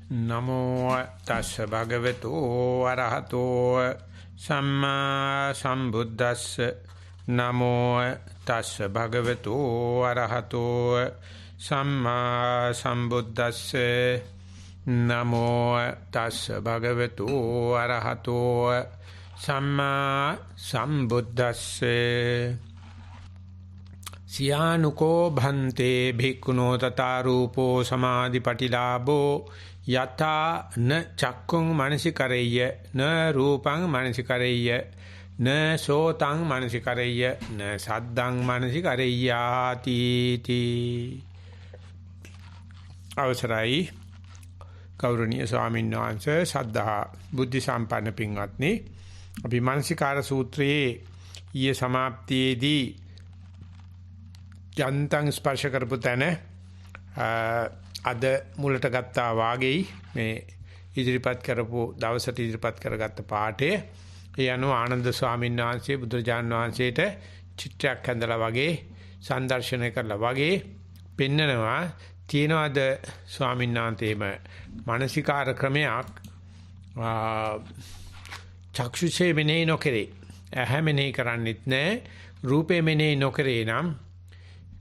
නමෝ තස්ස භගවතු අරහතෝ සම්මා සම්බුද්දස්ස නමෝ තස්ස භගවතු අරහතෝ සම්මා සම්බුද්දස්ස නමෝ තස්ස භගවතු අරහතෝ සම්මා සම්බුද්දස්ස සියානුකෝ භන්තේ භික්ඛුනෝ තථාරූපෝ සමාධිපටිලාභෝ යතා න චක්කුං මනසිකරෙය්‍ය න රූපං මනසිකරෙය්‍ය න සෝතං මනසිකරෙය්‍ය න සද්දං මනසිකරෙය්‍යාති තී අවසරයි ගෞරවනීය ස්වාමීන් වහන්සේ සද්ධා බුද්ධ සම්පන්න පින්වත්නි අපි මනසිකාර සූත්‍රයේ ඊයේ සමාප්තියේදී යන්තම් ස්පර්ශ කරපු තැන අද මුලට ගත්තා වාගේ මේ ඉදිරිපත් කරපු දවසට ඉදිරිපත් කරගත්ත පාඩේ ඒ අනුව ආනන්ද ස්වාමීන් වහන්සේ බුදුරජාණන් වහන්සේට චිත්‍රයක් හඳලා වගේ සංදර්ශනය කරලා වගේ පෙන්නනවා තියෙනවාද ස්වාමීන් වහන්සේම මානසිකාර ක්‍රමයක් චක්ෂුෂේ මෙනෙහි නොකරේ ඇහැ මෙනෙහි කරන්නෙත් නැහැ රූපේ මෙනෙහි නොකරේ නම්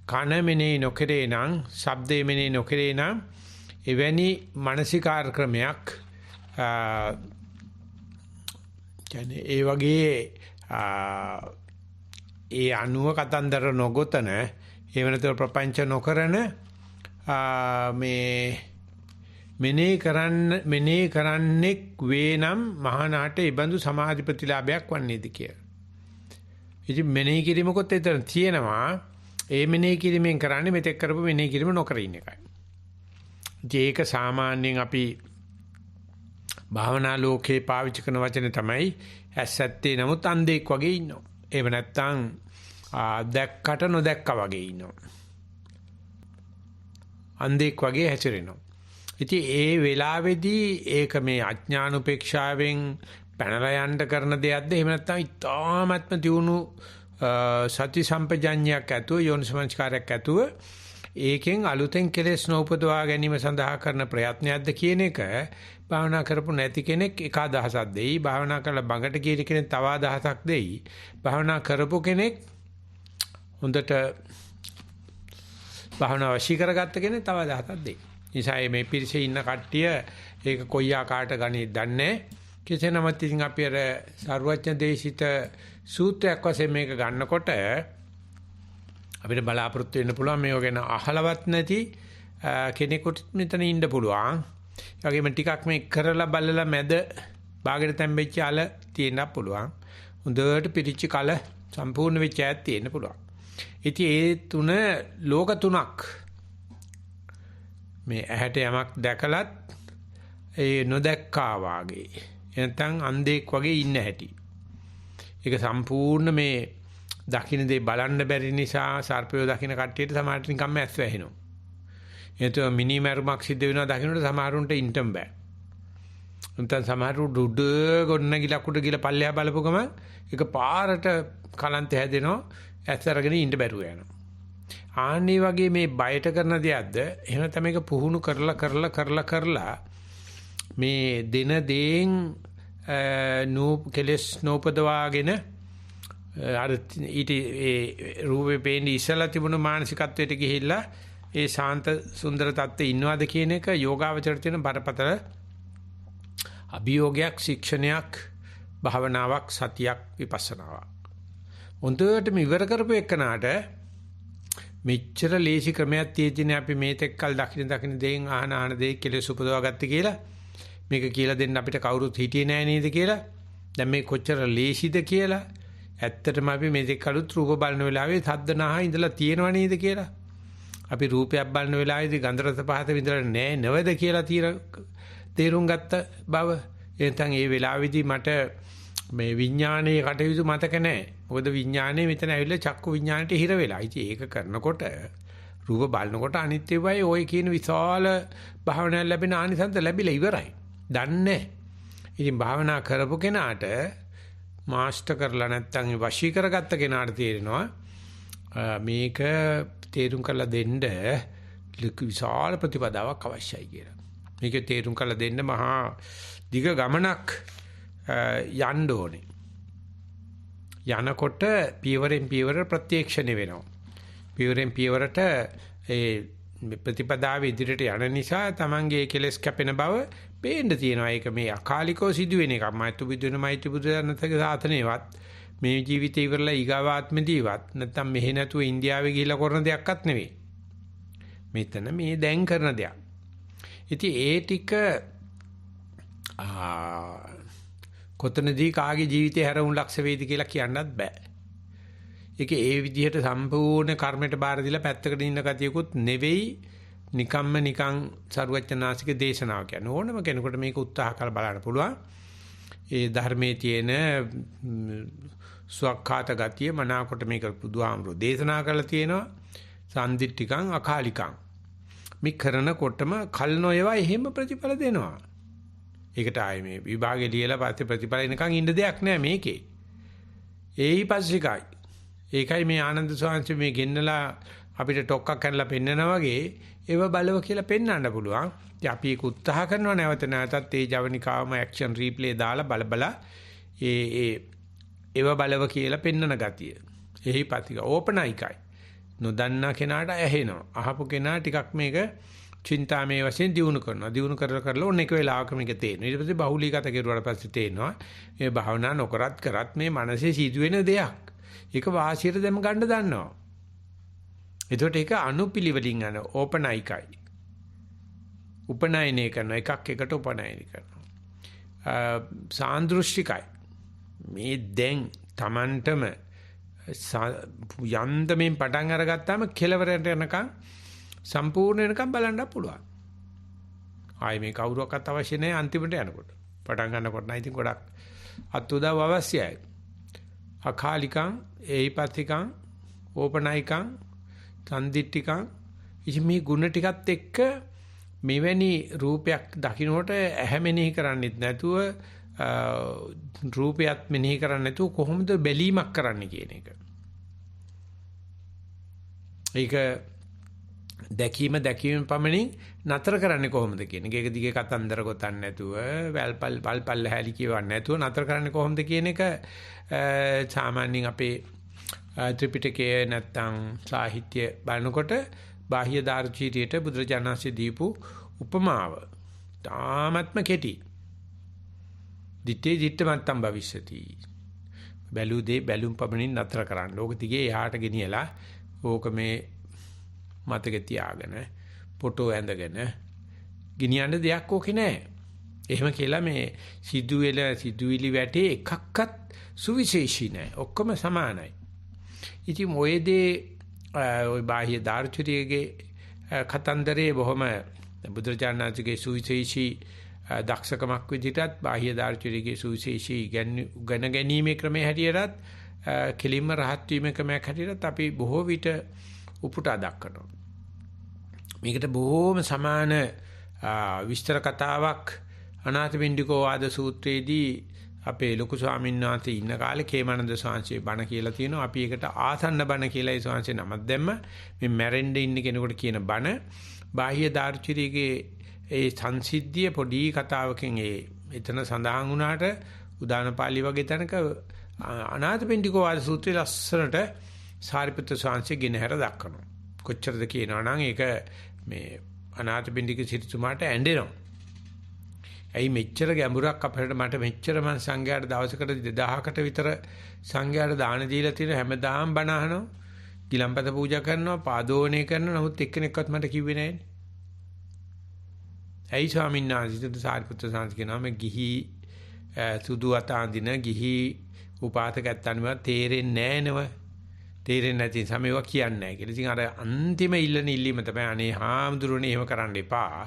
කන මෙනෙහි නොකරේ නම් ශබ්දේ මෙනෙහි නොකරේ නම් එවැනි මානසිකාර ක්‍රමයක් කියන්නේ ඒ වගේ ඒ අනුව කතන්දර නොගොතන ඒ වෙනතර ප්‍රපංච නොකරන මේ මෙනෙහි කරන්නෙක් වේනම් මහානාට ඉබඳු සමාධි ප්‍රතිලාභයක් වන්නේද කියලා. ඉතින් මෙනෙහි කිරීමකොත් එතන තියෙනවා ඒ මෙනෙහි කිරීමෙන් කරන්නේ මෙතෙක් කරපු මෙනෙහි කිරීම නොකර ඉන්න එකයි. ඒක සාමාන්‍යයෙන් අපි භාවනා ලෝකේ පාවිච්චි කරන වචනේ තමයි ඇස්සැත්තේ නමුත් අන්ධෙක් වගේ ඉන්නවා. ඒව නැත්තම් දැක්කට නොදැක්කා වගේ ඉන්නවා. අන්ධෙක් වගේ හැසිරෙනවා. ඉතින් ඒ වෙලාවේදී ඒක මේ අඥාන උපේක්ෂාවෙන් පැනලා යන්න කරන දෙයක්ද එහෙම නැත්නම් ඉතාමත්ම දියුණු සති සම්පජඤ්ඤයක් ඇතුව යෝනිසමංස්කාරයක් ඇතුව ඒකෙන් අලුතෙන් කෙලෙස් නොඋපදවා ගැනීම සඳහා කරන ප්‍රයත්නයක්ද කියන එක භාවනා කරපු නැති කෙනෙක් එක අදහසක් දෙයි භාවනා කරලා බඟට ගිය කෙනෙක් තව අදහසක් දෙයි භාවනා කරපු කෙනෙක් හොඳට භාවනා වශී කරගත්ත කෙනෙක් තව අදහසක් දෙයි නිසා මේ පිරිසේ ඉන්න කට්ටිය ඒක කොයි ආකාරයට ගන්නේ දන්නේ කෙසේ නමුත් ඉතින් අපි අර සර්වඥ දේශිත සූත්‍රයක් වශයෙන් මේක ගන්නකොට අපිට බලාපොරොත්තු වෙන්න පුළුවන් මේක ගැන අහලවත් නැති කෙනෙකුට මෙතන ඉන්න පුළුවන්. ඒ වගේම ටිකක් මේ කරලා බලලා මැද බාගෙට තැම්බෙච්ච අල තියෙන්න පුළුවන්. හොඳට පිරිච්ච කල සම්පූර්ණ වෙච්ච ඈත් තියෙන්න පුළුවන්. ඉතින් ඒ තුන ලෝක තුනක් මේ ඇහැට යමක් දැකලත් ඒ නොදැක්කා වාගේ එනතන් අන්ධෙක් වගේ ඉන්න හැටි. ඒක සම්පූර්ණ මේ දකින්න දේ බලන්න බැරි නිසා සර්පය දකින්න කට්ටියට සමහරට නිකම්ම ඇස් වැහෙනවා. එතකොට මිනිමරුමක් සිද්ධ වෙනවා දකින්නට සමහරුන්ට ඉන්ටම් බෑ. උන්ටන් සමහරු ඩුඩ ගොන්නගිලා කුඩ ගිලා පල්ලෙහා බලපු ගම ඒක පාරට කලන්ත හැදෙනවා ඇස් අරගෙන ඉන්න බැරුව යනවා. ආන්නේ වගේ මේ බයට කරන දෙයක්ද එහෙම තමයි මේක පුහුණු කරලා මේ දින දේෙන් කෙලස් නෝපදවාගෙන අර ඊට ඒ රූපේ පේන්නේ ඉස්සලා තිබුණු මානසිකත්වයට ගිහිල්ලා ඒ ශාන්ත සුන්දර තත්ත්වයේ ඉන්නවද කියන එක යෝගාවචරයට තියෙන බරපතල අභියෝගයක් ශික්ෂණයක් භාවනාවක් සතියක් විපස්සනාවක්. උන්ටම ඉවර කරපු එකනට මෙච්චර ලේසි ක්‍රමයක් තියෙන්නේ අපි මේ තෙක්කල් දකින්න දෙයින් ආහන දෙයි කෙලස් උපදවා ගත්තේ කියලා මේක කියලා දෙන්න අපිට කවුරුත් හිටියේ නෑ නේද කියලා දැන් මේ කොච්චර ලේසිද කියලා ඇත්තටම අපි මේ දෙකලුත් රූප බලන වෙලාවේ සද්ද නැහ ඉඳලා තියෙනව නේද කියලා අපි රූපයක් බලන වෙලාවේදී ගන්ධ රස පහත විඳලා නෑ නවද කියලා තේරුම් ගත්ත බව එතෙන් ඒ වෙලාවේදී මට මේ විඥානයේ කටයුතු මතක නෑ මොකද විඥානයේ මෙතන ඇවිල්ලා චක්කු විඥානයට හිර වෙලා ඉතින් ඒක කරනකොට රූප බලනකොට අනිත්‍යවයි ওই කියන විශාල භාවනාවක් ලැබෙන ආනිසංස ලැබිලා ඉවරයි දන්නේ. ඉතින් භාවනා කරපු කෙනාට මාස්ටර් කරලා නැත්තම් වශී කරගත්ත කෙනාට තේරෙනවා මේක තේරුම් කරලා දෙන්න විශාල ප්‍රතිපදාවක් අවශ්‍යයි කියලා. මේක තේරුම් කරලා දෙන්න මහා දිග ගමනක් යන්න ඕනේ. යනකොට පියවරෙන් පියවර ප්‍රත්‍යක්ෂණය වෙනවා. පියවරෙන් පියවරට ඒ ප්‍රතිපදාව ඉදිරියට යන නිසා Tamange කෙලස් කැපෙන බව පේන්න තියෙනවා. ඒක මේ අකාලිකව සිදුවෙන එකක්. මෛත්‍රී බුදුන මෛත්‍රී බුදුරණතක සාතනේවත් මේ ජීවිතේ ඉවරලා ඊගාවාත්මදීවත් නැත්තම් මෙහෙ නැතුව ඉන්දියාවේ ගිහිල්ලා කරන දෙයක්වත් නෙවෙයි. මෙතන මේ දැන් කරන දෙයක්. ඉතින් ඒ ටික කොතනදී කාගේ ජීවිතේ හැරවුම් ලක්ෂ වේද කියලා කියන්නත් බෑ. ඒක ඒ විදිහට සම්පූර්ණ කර්මයට බාර දීලා පැත්තකට ඉන්න ගතියකුත් නෙවෙයි. නිකන් සරුවචනාසික දේශනාව කියන්නේ. ඕනම කෙනෙකුට මේක උත්සාහ කරලා බලන්න පුළුවන්. ඒ ධර්මයේ තියෙන ස්වකහාත ගතිය මනාකොට මේක බුදුහාමුදුරෝ දේශනා කරලා තියෙනවා. සම්දිට්ඨිකං අකාලිකං. මේ කරනකොටම කල් නොයවා එහෙම ප්‍රතිඵල දෙනවා. ඒකට ආයේ මේ විභාගේ ලියලා පස්සේ ප්‍රතිඵල එනකන් ඉන්න දෙයක් නෑ මේකේ. ඒයි පස්සිකයි. ඒකයි මේ ආනන්ද සෝංශ මේ ගෙන්නලා අපිට ටොක්කක් කරලා පෙන්නනා වගේ ඒව බලව කියලා පෙන්වන්න පුළුවන්. ඉතින් අපි ඒක උත්සාහ කරනවා නැවත නැවතත් ඒ ජවනිකාවම ඇක්ෂන් රීප්ලේ දාලා බල ඒව බලව කියලා පෙන්වන ගතිය. එහි පැතික ඕපනයිකයි. නොදන්නා කෙනාට ඇහෙනවා. අහපු කෙනා ටිකක් මේක චින්තාමේ වශයෙන් දියුණු කරනවා. දියුණු කරලා ඔන්න එක වෙලාවක මේක තේරෙනවා. ඊට පස්සේ බහුලීගත කෙරුවාට පස්සේ තේරෙනවා මේ භාවනා නොකරත් කරත් මේ මනසේ සිදුවෙන දෙයක්. ඒක වාසියට දැම ගන්න දන්නවා. එතකොට ඒක අනුපිළිවෙලින් යන ඕපනයිකයි. උපනයනය කරන එකක් එකට උපනයනය කරනවා. සාන්දෘෂ්ටිකයි. මේ දැන් Tamanටම යන්තමින් පටන් අරගත්තාම කෙලවරට යනකම් සම්පූර්ණ වෙනකම් බලන්න පුළුවන්. ආයේ මේ කවුරුවක්වත් අවශ්‍ය නැහැ අන්තිමට යනකොට. පටන් ගන්නකොට නම් ඉතින් ගොඩක් අත්උදව් අවශ්‍යයි. අකාලිකං, ඒහිපත්තිකං, ඕපනයිකං, සම්දිට්ඨිකං ඉතින් මේ ಗುಣ ටිකත් එක්ක මෙවැනි රූපයක් දකින්නකොට ඇහැ මෙනෙහි කරන්නෙත් නැතුව රූපයත් මෙනෙහි කරන්නේ නැතුව කොහොමද බැලීමක් කරන්න කියන එක. ඒක දැකීම පමණින් නතර කරන්නේ කොහොමද කියන එක. ඒක දිගේ කතන්දර ගොතන්න නැතුව වල්පල් හැලි කියවන්න නැතුව නතර කරන්නේ කොහොමද කියන එක සාමාන්‍යයෙන් අපේ ත්‍රිපිටකයේ නැත්තම් සාහිත්‍ය බලනකොට බාහ්‍ය දාර්ශනිකයට බුදුරජාණන්සේ දීපු උපමාව තාමත්ම කෙටි. දිත්තේ දිත්ත මත්තම් භවිෂති. බැලුදේ බැලුම් පමණින් නතර කරන්න. ඕක දිගේ එහාට ගෙනියලා ඕක මේ මතක තියාගෙන ෆොටෝ ඇඳගෙන ගෙනියන්න දෙයක් ඕකේ නැහැ. එහෙම කියලා මේ සිදුවිලි වැටේ එකක්වත් සුවිශේෂී නැහැ. ඔක්කොම සමානයි. ඉතින් ඔය දේ ඔය බාහ්‍ය දාර්ශනිකයේ කතන්දරේ බොහොම බුදුරජාණන්සේගේ සුවිශේෂී දක්ෂකමක් විදිහටත් බාහ්‍ය දාර්ශනිකයේ සුවිශේෂී ගණ ගැනීමේ ක්‍රමයේ හැටියටත් කෙලින්ම රහත් වීමේ ක්‍රමයක් හැටියටත් අපි බොහෝ විට උපුටා දක්වනවා. මේකට බොහෝම සමාන විස්තර කතාවක් අනාථපිණ්ඩිකෝ වාද සූත්‍රයේදී අපේ ලොකු ස්වාමීන් වහන්සේ ඉන්න කාලේ කේමානන්ද ස්වාමීන් බණ කියලා තියෙනවා. අපි ඒකට ආසන්න බණ කියලා ඒ ස්වාමීන් නමක් දැම්ම. මේ මැරෙන්න ඉන්න කෙනෙකුට කියන බණ බාහ්‍ය දාර්ශනිකයේ ඒ සංසිද්ධිය පොඩි කතාවකින් එතන සඳහන් වුණාට උදාන පාළි වගේ තැනක අනාථපිණ්ඩිකෝ වාද සූත්‍රය ලස්සනට සාරිපුත්‍ර ස්වාමීන් ගෙනහැර දක්වනවා. කොච්චරද කියනවා නම් ඒක මේ අනාථපිණ්ඩික සිටුමාට ඇඬෙනවා. ඇයි මෙච්චර ගැඹුරක් අපිට මට මෙච්චර මං සංඝයාට දවසකට 2000කට විතර සංඝයාට දාන දීලා තියෙන හැමදාම බණ අහනවා. ගිලම්පත පූජා කරනවා, පාදෝණය කරනවා. නමුත් එක්කෙනෙක්වත් මට කිව්වේ නැහැනේ. ඇයි ස්වාමීන් වහන්සේ සාරිපුත්‍ර ස්වාමීන් කියනවා මේ ගිහි සුදු අතාඳින ගිහි උපාසකයන් මේවා තේරෙන්නේ නැහැ නේද? තේරෙන්නේ නැති සමේවා කියන්නේ නැහැ කියලා. ඉතින් අර අන්තිම ඉල්ලීම තමයි අනේ හාමුදුරනේ එහෙම කරන්න එපා.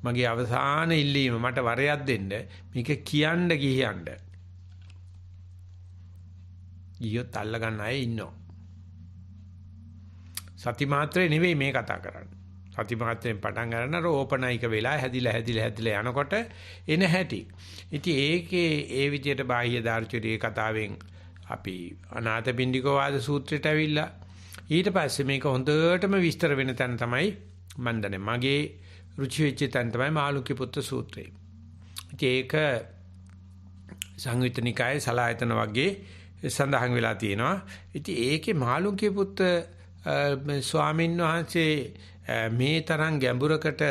මගේ අවසාන ඉල්ලීම මට වරයක් දෙන්න. මේක කියන්න ගියන්න. ඊයොත් අල්ල ගන්න අය ඉන්නවා. සති මාත්‍රේ නෙවෙයි මේ කතා කරන්නේ. සති මාත්‍රෙන් පටන් ගන්න රෝපණයික වෙලා හැදිලා යනකොට එන හැටි. ඉතින් ඒකේ ඒ විදිහට බාහ්‍ය දාර්ශනික කතාවෙන් අපි අනාථපිණ්ඩිකෝ වාද සූත්‍රයට ඇවිල්ලා ඊට පස්සේ මේක හොඳටම විස්තර වෙන තැන තමයි මම දන්නේ මගේ රුචි වෙච්ච තැන තමයි මාළුක්‍ය පුත්‍ර සූත්‍රය. ඒක සංයුත්ත නිකායේ සලායතන වගේ සඳහන් වෙලා තියෙනවා. ඉතින් ඒකේ මාළුක්‍ය පුත්‍ර ස්වාමීන් වහන්සේ මේ තරම් ගැඹුරකට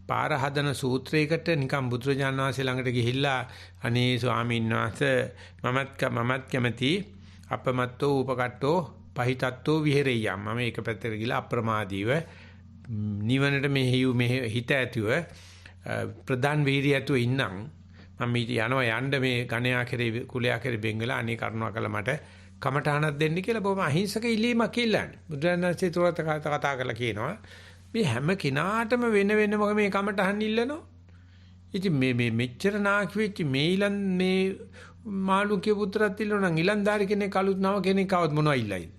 පාර හදන සූත්‍රයකට නිකම් බුදුරජාණන් වහන්සේ ළඟට ගිහිල්ලා අනේ ස්වාමීන් වහන්සේ මමත් කැමති අපමත්තෝ උපකට්ටෝ පහිතත්තෝ විහෙරෙයම්. මම එක පැත්තකට ගිහලා අප්‍රමාදීව නිවනට මෙහෙ හිත ඇතුව ප්‍රධාන වීර්යය ඇතුව ඉන්නම්. මම යනවා යන්න මේ ගණයා කෙරේ කුලයා කෙරේ බෙන්ගලා අනේ කරුණා කළා මට කමටහනක් දෙන්න කියලා බොහොම අහිංසක ඉල්ලීමක් ඉල්ලන්නේ. බුදුරජාණන්සේ තුරත කතා කරලා කියනවා මේ හැම කෙනාටම වෙන වෙනම මේ කමටහන් ඉල්ලනවා. ඉතින් මේ මෙච්චර නාකි වෙච්ච මේ මාළුක්‍ය පුත්‍රත් ඉල්ලනවා නම් ඊලන්දාරි කෙනෙක් අලුත් නව කෙනෙක් આવත් මොනවයි ඉල්ලයිද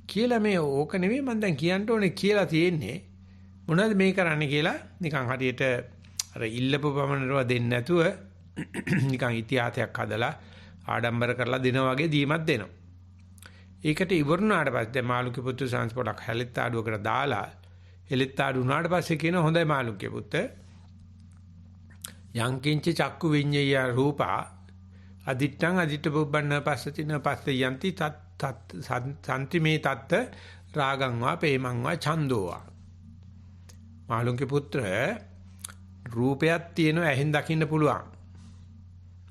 කියලා මේ ඕක නෙවෙයි මම දැන් කියන්න ඕනේ කියලා තියෙන්නේ මොනවද මේ කරන්නේ කියලා නිකන් හරියට අර ඉල්ලපු පමණටව දෙන්නේ නැතුව නිකන් ඉතිහාසයක් හදලා ආඩම්බර කරලා දෙනා වගේ දීමක් දෙනවා. ඒකට ඉවරුනාට පස්සේ මාළුක්‍ය පුත්‍ර සංස්පෝඩක් හැලෙත් ආඩුවකට දාලා හෙලෙත් ආඩු උනාට පස්සේ කියන හොඳයි මාළුක්‍ය පුත්‍ර යංකින්ච චක්කු විඤ්ඤය රූපා අදිත්තං අදිත්ත බුබ්බන්න පස්සතින පස්සේ යන්ති සන්ති මේ තත්ත රාගං වා ප්‍රේමං වා ඡන්தோ වා. මාළුක්‍ය පුත්‍ර රූපයක් තියෙනවා ඇහෙන් දකින්න පුළුවන්.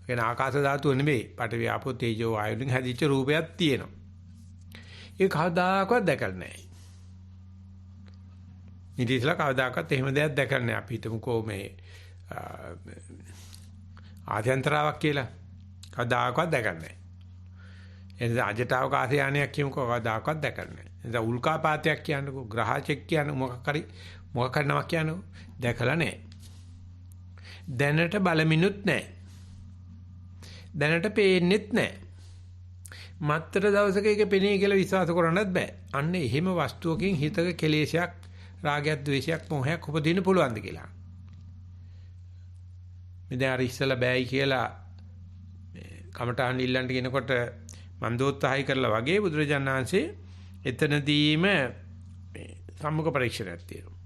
කියන ආකාශ ධාතුව නෙමෙයි පඨවි ආපෝ තේජෝ වායුලින් හැදිච්ච රූපයක් තියෙනවා. ඒ කවදාකවත් දැකලා නැහැ. ඉතින්සලා කවදාකවත් එහෙම දෙයක් දැකලා නැහැ. අපි හිතමුකෝ මේ ආධ්‍යන්තරාවක් කියලා කවදාකවත් දැකලා නැහැ. එනිසා අජටාවක ආසයානයක් කියමුකෝ කවදාකවත් දැකලා නැහැ. එනිසා උල්කාපාතයක් කියන්නකෝ ග්‍රහචෙක් කියන මොකක් හරි නමක් කියන්නකෝ දැකලා නැහැ. දැනට බලමිනුත් නැහැ. දැනට පේන්නෙත් නැහැ. මත්තර දවසක එක පෙනේ කියලා විශ්වාස කරන්නත් බෑ. අන්න එහෙම වස්තුවකින් හිතක කෙලෙසයක්, රාගයක්, ද්වේෂයක්, මොහයක් උපදින්න පුළුවන්ද කියලා. මෙතන අර ඉස්සලා බෑයි කියලා කමටහන් ඉල්ලන්න කියනකොට මම දෝත්සහයි කරලා වගේ බුදුරජාණන් වහන්සේ එතනදීම සම්මුඛ පරීක්ෂණයක් තියෙනවා.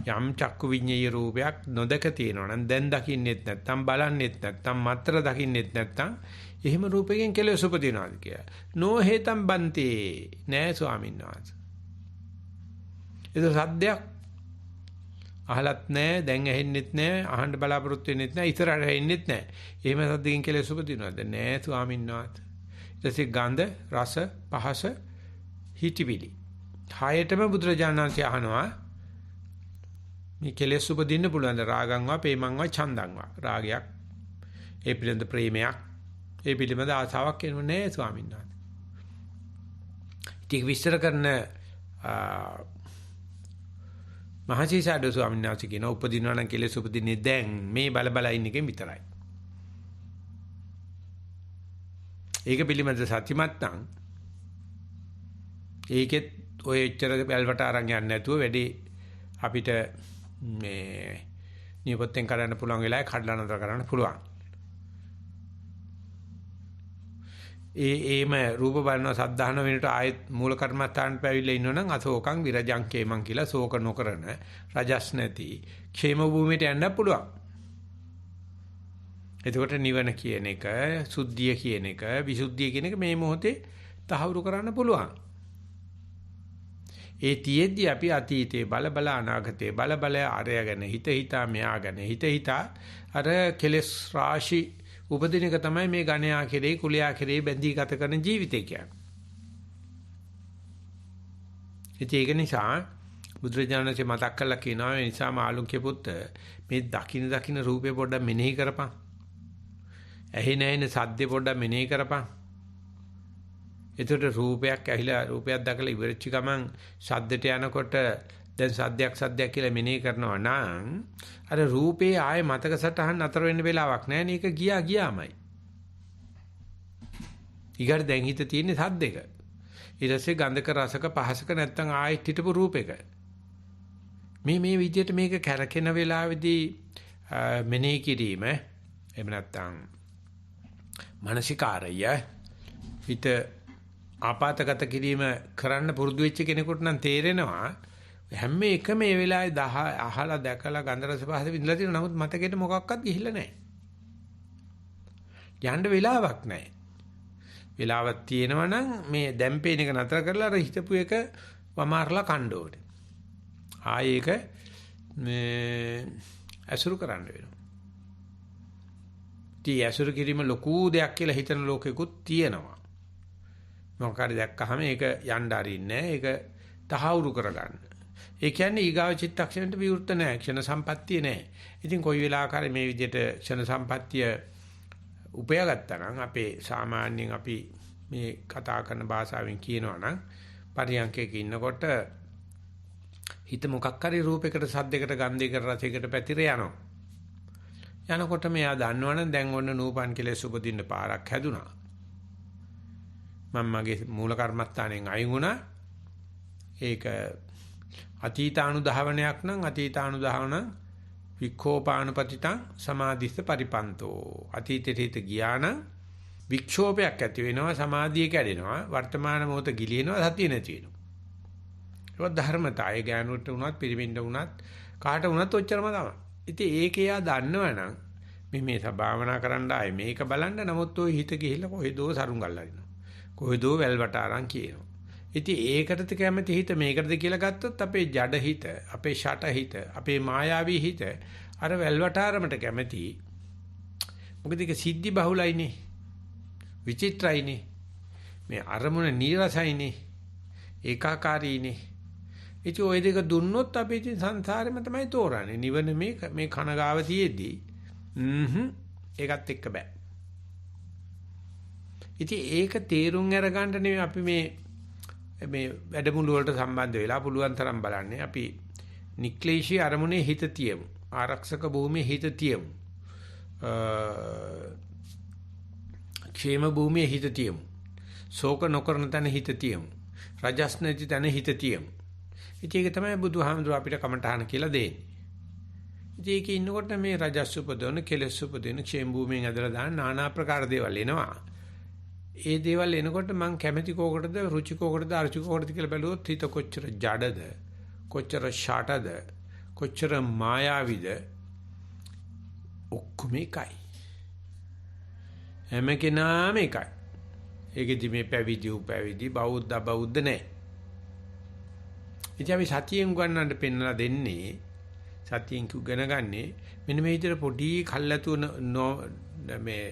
යම් චක්කු විඤ්ඤාය රූපයක් නොදක තියෙනවා නම් දැන් දකින්නෙත් නැත්නම් බලන්නෙත් නැත්නම් මත්තර දකින්නෙත් නැත්නම් එහෙම රූපයෙන් කෙලෙස් උපදිනවාද කියලා. නෝ හේතම් බන්තේ නෑ ස්වාමීන් වහන්සේ. ඒක සද්දයක් අහලත් නෑ දැන් ඇහෙන්නෙත් නෑ අහන්න බලාපොරොත්තු වෙන්නෙත් නෑ ඉතරට ඇහෙන්නෙත් නෑ. එහෙම සද්දකින් කෙලෙස් උපදිනවද? නෑ ස්වාමීන් වහන්සේ. ඊටසේ ගන්ධ රස පහස හිතවිලි. හයතම බුදුරජාණන් වහන්සේ අහනවා මේ කෙලෙස් උපදින්න පුළුවන්ද? රාගං වා ප්‍රේමං වා ඡන්දං වා. රාගයක් ඒ පිළිබඳ ප්‍රේමයක් ඒ පිළිබඳ ආසාවක් එන්නේ නැහැ ස්වාමීන් වහන්සේ. ටික විස්තර කරන මහසීසාරද ස්වාමීන් වහන්සේ කියන උපදිනවා නම් කෙලෙස් උපදින්නේ දැන් මේ බල ඉන්න එකෙන් විතරයි. ඒක පිළිබඳ සත්‍යමත් නම් ඒකෙත් ඔය එච්චර බැල්වට අරන් යන්නේ නැතුව වැඩි අපිට මේ නියපොත්තෙන් කරන්න පුළුවන් වෙලාවේ කඩලා නතර කරන්න පුළුවන්. ඒම රූප බලන සද්ධාන වෙනට ආයෙත් මූල කර්මස්ථානට පැවිලා ඉන්නවනම් අශෝකං විරජං කේමං කියලා ශෝක නොකරන රජස් නැති ക്ഷേම භූමියට යන්න පුළුවන්. එතකොට නිවන කියන එක, සුද්ධිය කියන එක, විසුද්ධිය කියන එක මේ මොහොතේ තහවුරු කරන්න පුළුවන්. ඒ තියෙද්දි අපි අතීතේ බල අනාගතේ බල අරයගෙන හිතා මෙයාගෙන හිතා අර කෙලස් රාශි උපදින එක තමයි මේ ගණයා කෙරේ කුලයා කෙරේ බැඳී ගත කරන ජීවිතය කියන්නේ. ඒක නිසා බුදුරජාණන්සේ මතක් කරලා කියනවා ඒ නිසා මාළුක්‍ය පුත්ත මේ දකින්න රූපේ පොඩ්ඩක් මෙනෙහි කරපන්. ඇහෙන සද්දේ පොඩ්ඩක් මෙනෙහි කරපන්. එතකොට රූපයක් ඇහිලා රූපයක් දැකලා ඉවරච්ච ගමන් සද්දට යනකොට දැන් සද්දයක් කියලා මෙනෙහි කරනවා නම් අර රූපේ ආයේ මතක සටහන් අතර වෙන්න වෙලාවක් නැහැ නේ. ඒක ගියාමයි. ඊගර දැන් හිත තියෙන්නේ සද්දෙක. ඊට පස්සේ ගන්ධක රසක පහසක නැත්තම් ආයෙත් හිටපු රූපෙක. මේ විදිහට මේක කැරකෙන වෙලාවේදී මෙනෙහි කිරීම එහෙම නැත්තම් මානසිකාරය හිත ආපాతගත කිරීම කරන්න පුරුදු වෙච්ච කෙනෙකුට නම් තේරෙනවා හැම එකම මේ වෙලාවේ 10 අහලා දැකලා ගන්ධ රස පහස විඳලා තියෙනවා. නමුත් මතකෙට මොකක්වත් ගිහිල්ලා නැහැ. යන්න වෙලාවක් නැහැ. වෙලාවක් තියෙනවා නම් මේ දැම්පේන එක නතර කරලා අර හිතපු එක වමාරලා කණ්ඩ ඕනේ. ආයේ ඒක මේ අසුරු කරන්න වෙනවා. ටී අසුරු කිරීම ලොකු දෙයක් කියලා හිතන ලෝකෙකුත් තියෙනවා. මොකක් හරි දැක්කහම ඒක යන්න අරින්නේ නැහැ. ඒක තහවුරු කරගන්න. ඒ කියන්නේ ඊගාව චිත්තක්ෂණයට විවෘත නැහැ. ක්ෂණ සම්පත්තිය නැහැ. ඉතින් කොයි වෙලාවකරි මේ විදිහට ක්ෂණ සම්පත්තිය උපයාගත්තා නම් අපේ සාමාන්‍යයෙන් අපි මේ කතා කරන භාෂාවෙන් කියනවා නම් පරියන්කයක ඉන්නකොට හිත මොකක් හරි රූපයකට සද්දයකට ගන්ධයකට රසයකට පැතිර යනවා. යනකොට මෙයා දන්නවනම් දැන් ඔන්න නූපන් කෙලෙස් උපදින්න පාරක් හැදුනා. මම මගේ මූල කර්මස්ථානයෙන් අයින් වුණා. ඒක අතීතානුධාවනයක් නම් අතීතානුධාවන වික්ඛෝපානුපතිතං සමාධිස්ස පරිපන්තෝ. අතීතයට හිත ගියා නම් වික්ෂෝපයක් ඇති වෙනවා, සමාධිය කැඩෙනවා, වර්තමාන මොහොත ගිලිනවා, සතිය නැති වෙනවා. ඒක ධර්මතාවය ගෑනුට වුණත් පිරිමින්ට වුණත් කාට වුණත් ඔච්චරම තමයි. ඉතින් ඒක එයා දන්නවනම් මේ සබාවනා කරන්න ආයේ මේක බලන්න. නමුත් ඔය හිත ගිහිල්ලා කොහෙදෝ සරුංගල් අරිනවා. කොහෙදෝ වැල්වට අරන් කියනවා. ඉතින් ඒකටද කැමති හිත මේකටද කියලා ගත්තොත් අපේ ජඩ හිත, අපේ ෂට හිත, අපේ මායාවී හිත අර වැල්වට ආරමට කැමති. මොකද ඒක සිද්ධි බහුලයිනේ. විචිත්‍රයිනේ. මේ අරමුණ නීරසයිනේ. ඒකාකාරීනේ. ඉතින් ওই දෙක දුන්නොත් අපි ඉතින් සංසාරෙම තමයි තෝරන්නේ. නිවන මේ කනගාව තියේදී ඒකත් එක්ක බෑ. ඉතින් ඒක තේරුම් අරගන්න නෙවෙයි අපි මේ වැඩමුළු වලට සම්බන්ධ වෙලා පුළුවන් තරම් බලන්නේ. අපි නික්ලේශී අරමුණේ හිත තියමු. ආරක්ෂක භූමියේ හිත තියමු. ക്ഷേම භූමියේ හිත තියමු. ශෝක නොකරන තැන හිත තියමු. රජස් නැති තැන හිත තියමු. ඉතින් ඒක තමයි බුදුහාමුදුර අපිට කමඨාන කියලා දෙන්නේ. ඉතින් ඒකේ ඉන්නකොට මේ රජස් උපදවන, කෙලස් උපදින, ക്ഷേම භූමියෙන් ඇදලා දාන নানা ආකාර දේවල් එනවා. ඒ දේවල් එනකොට මං කැමැති කෝකටද, රුචි කෝකටද, අරුචි කෝකටද කියලා බැලුවොත් හිත කොච්චර ජඩද, කොච්චර ෂටද, කොච්චර මායාවිද ඔක්කොම එකයි. හැම කෙනාම එකයි. ඒකෙදි මේ පැවිදි බෞද්ධ නැහැ. ඉතින් අපි සතියෙන් ගන්නන්න පෙන්නලා දෙන්නේ, සතියෙන් උගෙන ගන්නේ මෙන්න මේ විදිහට පොඩි කල්ැතු මේ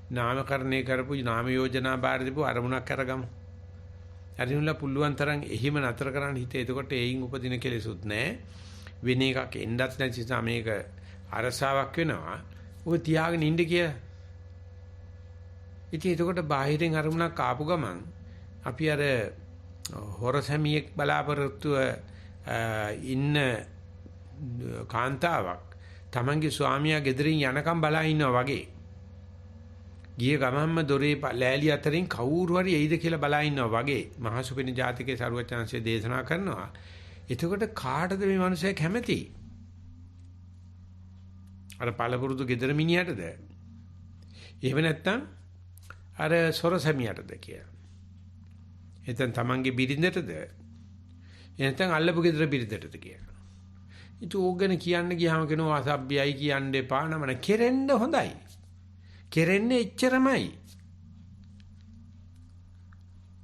නාමකරණය කරපු නාම යෝජනා බාර දීපු අරමුණක් අරගමු. අරිනුලා පුළුවන් තරම් එහිම නතර කරන්න හිතේ. එතකොට ඒයින් උපදින කෙලෙසුත් නැහැ. වෙන එකක් එන්නත් නැති නිසා මේක අරසාවක් වෙනවා. ඔය තියාගෙන ඉන්න කියලා. ඉතින් එතකොට බාහිරින් අරමුණක් ආපු ගමන් අපි අර හොරසැමියෙක් බලාපොරොත්තුව ඉන්න කාන්තාවක් තමන්ගේ ස්වාමියා ගෙදරින් යනකම් බලා ඉන්නවා වගේ. ගිය ගමන්ම දොරේ ලෑලි අතරින් කවුරු හරි එයිද කියලා බලා ඉන්නවා වගේ මහසුපින ජාතිකේ සරුවචනංශය දේශනා කරනවා. එතකොට කාටද මේ මිනිස්සයා කැමති? අර පළපුරුදු ගෙදර මිනිහටද? එහෙම නැත්නම් අර සොරසැමියටද කියලා. එතෙන් තමන්ගේ බිරිඳටද? එනතන් අල්ලපු ගෙදර බිරිඳටද කියලා. ඉතින් ඕක ගැන කියන්න ගියාම කියනවා අසභ්‍යයි කියන්න එපා නමන කෙරෙන්න හොඳයි. කෙරෙන්නේ එච්චරමයි.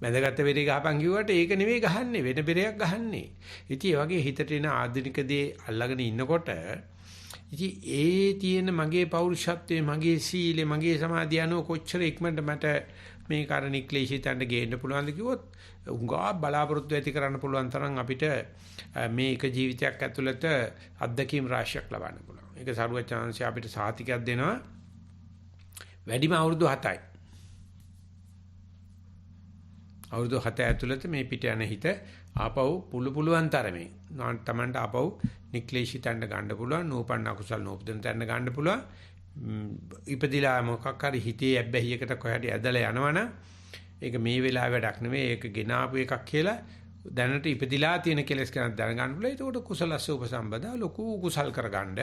බැඳගත්ත බෙරේ ගහපන් කිව්වට ඒක නෙවෙයි ගහන්නේ, වෙන බෙරයක් ගහන්නේ. ඉතින් ඒ වගේ හිතට එන ආධුනික දේ අල්ලගෙන ඉන්නකොට ඉතින් ඒ තියෙන මගේ පෞරුෂත්වයේ, මගේ සීලේ, මගේ සමාධිය අනුව කොච්චර ඉක්මනට මට මේ කාරණේ ක්ලේශිතන්ට ගේන්න පුළුවන්ද කිව්වොත් උංගා බලාපොරොත්තු ඇති කරන්න පුළුවන් තරම් අපිට මේ එක ජීවිතයක් ඇතුළත අත්දැකීම් රාශියක් ලබන්න පුළුවන්. ඒක සරුවචාන්සිය අපිට සාතිකයක් දෙනවා. වැඩිම අවුරුදු 7යි. අවුරුදු 7 ඇතුළත මේ පිට යන හිත ආපහු පුළුවන් තරමේ තමන්ට ආපහු නික්ලේශිතන්ට ගන්න පුළුවන්. නූපන්න අකුසල් නූපදින තැන්න ගන්න පුළුවන්. ඉපදිලා මොකක් හරි හිතේ ඇබ්බැහියකට කොහට ඇදලා යනවනම් ඒක මේ වෙලාව වැඩක් නෙවෙයි. ඒක ගෙනාපු එකක් කියලා දැනට ඉපදිලා තියෙන කෙලස් ගැන දැනගන්න පුළුවන්. ඒකට කුසලස්ස උපසම්පදා ලොකු කුසල් කරගන්න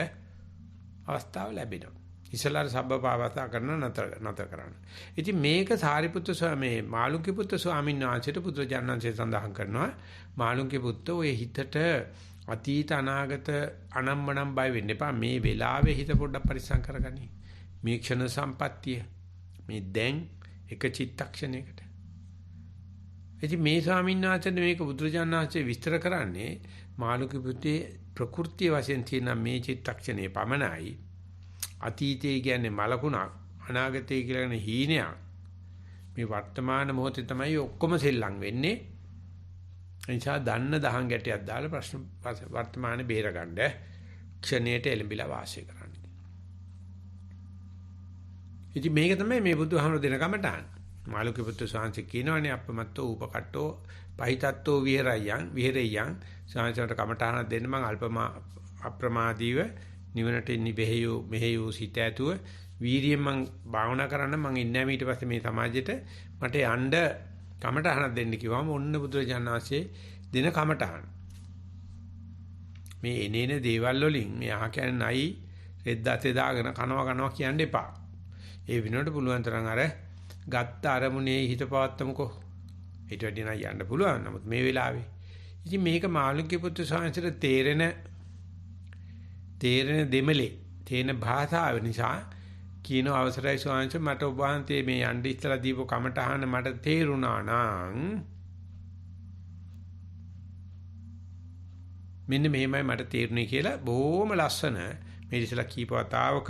අවස්ථාව ලැබෙනවා. ඉස්සලාර සබ්බපාවතා කරන නතර කරන්න. ඉතින් මේක සාරිපුත්‍ර ස්වාමී මාළුක්‍ය පුත්‍ර ස්වාමීන් වහන්සේට පුත්‍රජානන්සේ සඳහන් කරනවා. මාළුක්‍ය පුත්‍ර ඔය හිතට අතීත අනාගත අනම්මනම් බය වෙන්න එපා. මේ වෙලාවේ හිත පොඩ්ඩක් පරිස්සම් කරගනි. මේ ක්ෂණ සම්පත්තිය. මේ දැන් එක චිත්තක්ෂණයකට. ඉතින් මේ ස්වාමීන් වහන්සේ මේක බුදුරජාණන් වහන්සේ විස්තර කරන්නේ මාළුකී පුතේ ප්‍රകൃතිය වශයෙන් තියෙන මේ චිත්තක්ෂණේ පමණයි. අතීතය කියන්නේ මලකුණක්, අනාගතය කියලා කියන්නේ හීනයක්. මේ වර්තමාන මොහොතේ තමයි ඔක්කොම සෙල්ලම් වෙන්නේ. එනිසා දන්න දහං ගැටයක් දාලා ප්‍රශ්න වර්තමානේ බේරගන්න ක්ෂණයට එළඹිලා වාසය කරන්න. ඉතින් මේක තමයි මේ බුදුහාමර දෙන කමටහන්. මාළුකී පුත්‍ර සාංශ කියනවනේ අපමත්තෝ උපකට්ටෝ පහිතත්තෝ විහෙරයන් සාංශයට කමටහන දෙන්න මං අප්‍රමාදීව නිවනට මෙහෙයු සිත ඇතුව වීරියෙන් මං භාවනා කරන්න මං ඉන්නේ ඊට පස්සේ මේ සමාජෙට මට යන්න කමටහනක් දෙන්න කිව්වම ඔන්න බුදුරජාණන් වහන්සේ දින කමටහන. මේ එනේන දේවල් වලින් මේ අහ කියන්නේ නයි රෙද්දත් දාගෙන කනවා කියන්න එපා. ඒ විනෝඩ පුළුවන් තරම් අර ගත්ත අරමුණේ හිත පවත්තමුකෝ. ඊට වැඩි නයි යන්න පුළුවන්. නමුත් මේ වෙලාවේ ඉතින් මේක මාළුක්‍ය පුත්‍ර සාංශයට තේරෙන දෙමලේ තේන භාෂාව නිසා කියන අවසරයි සාංශ මට ඔබ වහන්සේ මේ යන්න ඉස්සලා දීපු කමටහන මට තේරුණා නම් මෙන්න මෙහෙමයි මට තේරුනේ කියලා බොහොම ලස්සන මේ ඉස්සලා කීපවතාවක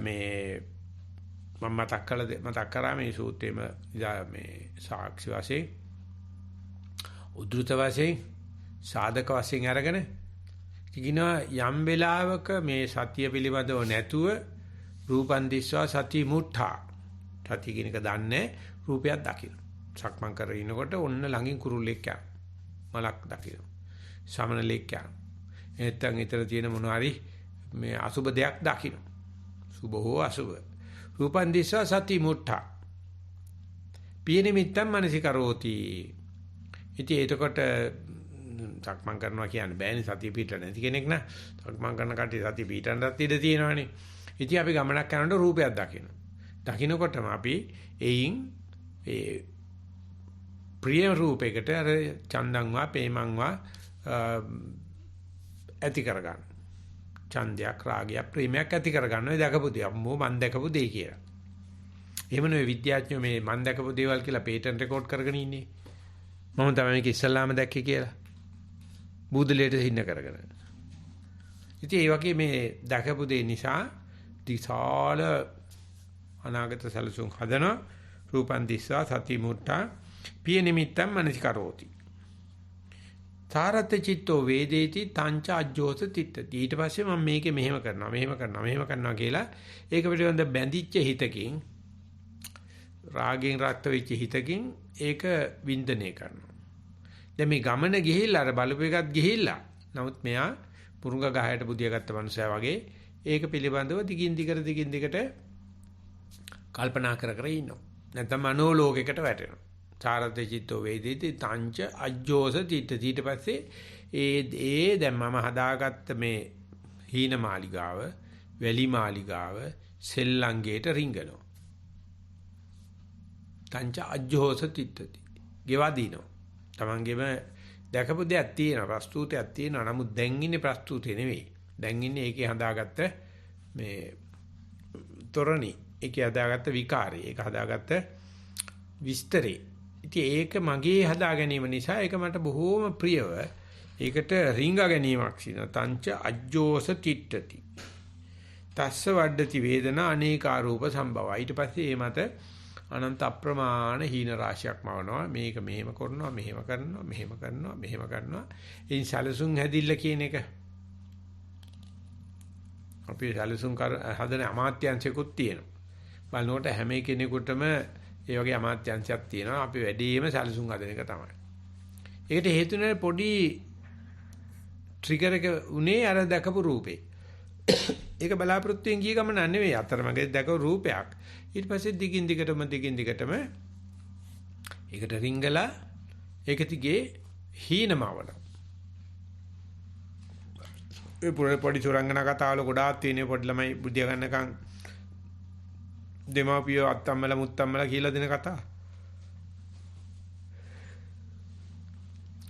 මේ මම මතක් කරා මේ සූත්‍රයේම මේ සාක්ෂි වශයෙන් උද්දෘත වශයෙන් සාධක වශයෙන් අරගෙන කිනවා යම් වෙලාවක මේ සතිය පිළිබඳව නැතුව රූපන් දිස්වා සති මුඨා සතිය කියන එක දන්නේ රූපයක් දකින්න. සක්මන් කරගෙන ඉනකොට ඔන්න ළඟින් කුරුල්ලෙක් යන මලක් දකින්න. සමනලෙක් යන. එතෙන් ඊතර තියෙන මොනවා හරි මේ අසුබ දෙයක් දකින්න. සුබ හෝ අසුබ. රූපන් දිස්වා සති මුඨා. පියනිමිත්තම් මනසිකරෝති. ඉතින් එතකොට සක්මන් කරනවා කියන්නේ බෑනේ සතිය පිටට නැති කෙනෙක් නා. සක්මන් කරන කට්ටිය සතිය පිටන්නත් ඉඩ තියෙනවානේ. ඉතින් අපි ගමනක් කරනකොට රූපයක් දකිනවා. දකින්නකොටම අපි එයින් ඒ ප්‍රිය රූපයකට අර චන්දංවා ප්‍රේමංවා ඇති කරගන්න. ඡන්දයක් රාගයක් ප්‍රේමයක් ඇති කරගන්නවා. දැකපු දේ අම්මෝ මන් දැකපු දේ කියලා. එහෙම නෙවෙයි විද්‍යාඥයෝ මේ මන් දැකපු දේවල් කියලා පේටන්ට් රෙකෝඩ් කරගෙන ඉන්නේ. මම තමයි මේක ඉස්සල්ලාම දැක්කේ කියලා. බුදුලේට හින්න කරගෙන. ඉතින් ඒ වගේ මේ දැකපු දේ නිසා දිසාල අනාගත සැලසුම් හදන රූපන් දිස්සා සති මුට්ටා පිය නිමිත්තම් මනසිකරෝති. තාරත චිත්තෝ වේදේති තංච අජ්ජෝස තිට්ඨති. ඊට පස්සේ මම මේකේ මෙහෙම කරනවා කියලා ඒක පිළිබඳ බැඳිච්ච හිතකින් රාගයෙන් රත් වෙච්ච හිතකින් ඒක වින්දනය කරනවා. දැන් මේ ගමන ගිහිල්ලා අර බලපු එකත් ගිහිල්ලා. නමුත් මෙයා පුරුංග ගහයට බුදියා ගත්ත මනුස්සයා වගේ ඒක පිළිබඳව දිගින් දිගට කල්පනා කර ඉන්නවා. නැත්නම් මනෝලෝකයකට වැටෙනවා. චාරත චිත්තෝ වේදිතේ තංච අජ්ජෝස තිට ඊට පස්සේ ඒ දැන් මම හදාගත්ත මේ හීන මාලිගාව, වැලි මාලිගාව සෙල්ලංගේට රිංගනවා. තංච අජ්ජෝස තිටති. ගෙවදිනවා. Tamangeම දැකපු දෙයක් තියෙනවා, ප්‍රස්තුතයක් තියෙනවා. නමුත් දැන් ඉන්නේ ප්‍රස්තුතේ නෙවෙයි. දැන් ඉන්නේ ඒකේ හදාගත්ත මේ තොරණි, ඒකේ හදාගත්ත විකාරය, ඒක හදාගත්ත විස්තරේ. ඉතින් ඒක මගේ හදා ගැනීම නිසා ඒක මට බොහෝම ප්‍රියව ඒකට රිංගා ගැනීමක් සිනා තංච අජ්ජෝස තිට්ඨති. තස්ස වඩති වේදනා අනේකා රූප සම්භවයි. ඊට පස්සේ මේ මත අනන්ත අප්‍රමාණ හීන රාශියක් මවනවා. මේක මෙහෙම කරනවා, මෙහෙම කරනවා. ඉතින් සැලසුම් හැදිල්ල කියන එක අපි සැලසුම් හදන අමාත්‍යංශයකුත් තියෙනවා. බලනකොට හැම කෙනෙකුටම ඒ වගේ අමාත්‍යංශයක් තියෙනවා. අපි වැඩිම සැලසුම් හදන එක තමයි. ඒකට හේතුනේ පොඩි ට්‍රිගර් එක උනේ අර දැකපු රූපේ. ඒක බලාපොරොත්තුෙන් ගිය ගමන නෙවෙයි. අතරමඟදී දැකපු රූපයක්. ඊට පස්සේ දිගින් දිගටම ඒකට රිංගලා ඒක තිගේ හීනමවල. ඒ පොඩි සුරංගනා කතාවල ගොඩාක් තියෙන පොඩි ළමයි බුද්ධිය ගන්නකම් දෙමාපියෝ අත්තම්මලා මුත්තම්මලා කියලා දෙන කතා.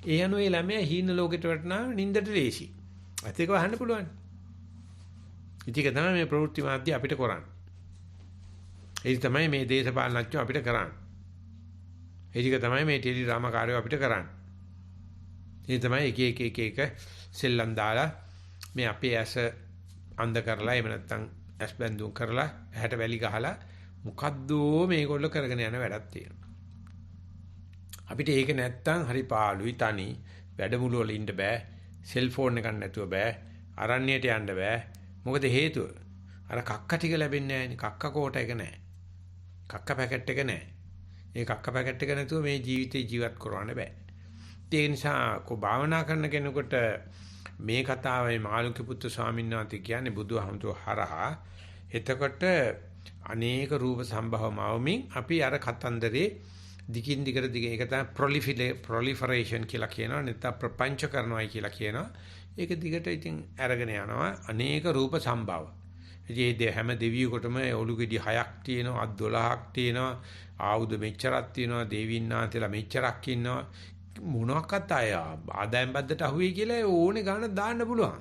ඒ අනුව ඒ ළමයා හීන ලෝකෙට වටනා නින්දට ලේසි. අතේක වහන්න පුළුවන්. ඉතින් ඒක තමයි මේ ප්‍රවෘත්ති මාධ්‍ය අපිට කරන්නේ. ඒක තමයි මේ දේශපාලනඥයෝ අපිට කරන්නේ. ඒක තමයි මේ ටෙලි ඩ්‍රාමා කාර්යෝ අපිට කරන්නේ. ඒ තමයි එක සෙල්ලම් දාලා මේ අපේ ඇස අන්ධ කරලා එහෙම නැත්නම් ඇස් බැඳුම් කරලා ඇහැට වැලි ගහලා මොකද්ද මේගොල්ලෝ කරගෙන යන වැඩක් තියෙනවා. අපිට ඒක නැත්තම් හරි පාළුයි තනි වැඩමුළු වල ඉන්න බෑ. සෙල්ෆෝන් එකක් නැතුව බෑ. අරණ්‍යයට යන්න බෑ. මොකද හේතුව? අර කක්ක ටික ලැබෙන්නේ නැහැනේ. කක්ක කෝට එක නැහැ. කක්ක පැකට් එක නැහැ. ඒ කක්ක පැකට් එක නැතුව මේ ජීවිතේ ජීවත් කරවන්න බෑ. ඒ නිසා කො භාවනා කරන කෙනෙකුට මේ කතාවයි මාළුක්‍ය පුත්තු ස්වාමීන් වහන්සේ කියන්නේ බුදුහමතුරු හරහා එතකොට අනේක රූප සම්භවමවමින් අපි අර කතන්දරේ දිගින් දිගට ඒක තමයි ප්‍රොලිෆරේෂන් කියලා කියනවා නැත්නම් ප්‍රපංච කරනවායි කියලා කියනවා. ඒක දිගට ඉතින් අරගෙන යනවා අනේක රූප සම්භව. ඉතින් හැම දෙවියෙකුටම ඔලු ගෙඩි 6ක් තියෙනවා, අත් 12ක් තියෙනවා, ආයුධ මෙච්චරක් තියෙනවා, දේවින්නාන්තලා මෙච්චරක් ඉන්නවා. මොනවාක්වත් ආදායම් බද්දට අහුවේ කියලා ඕනේ ගන්න දාන්න පුළුවන්.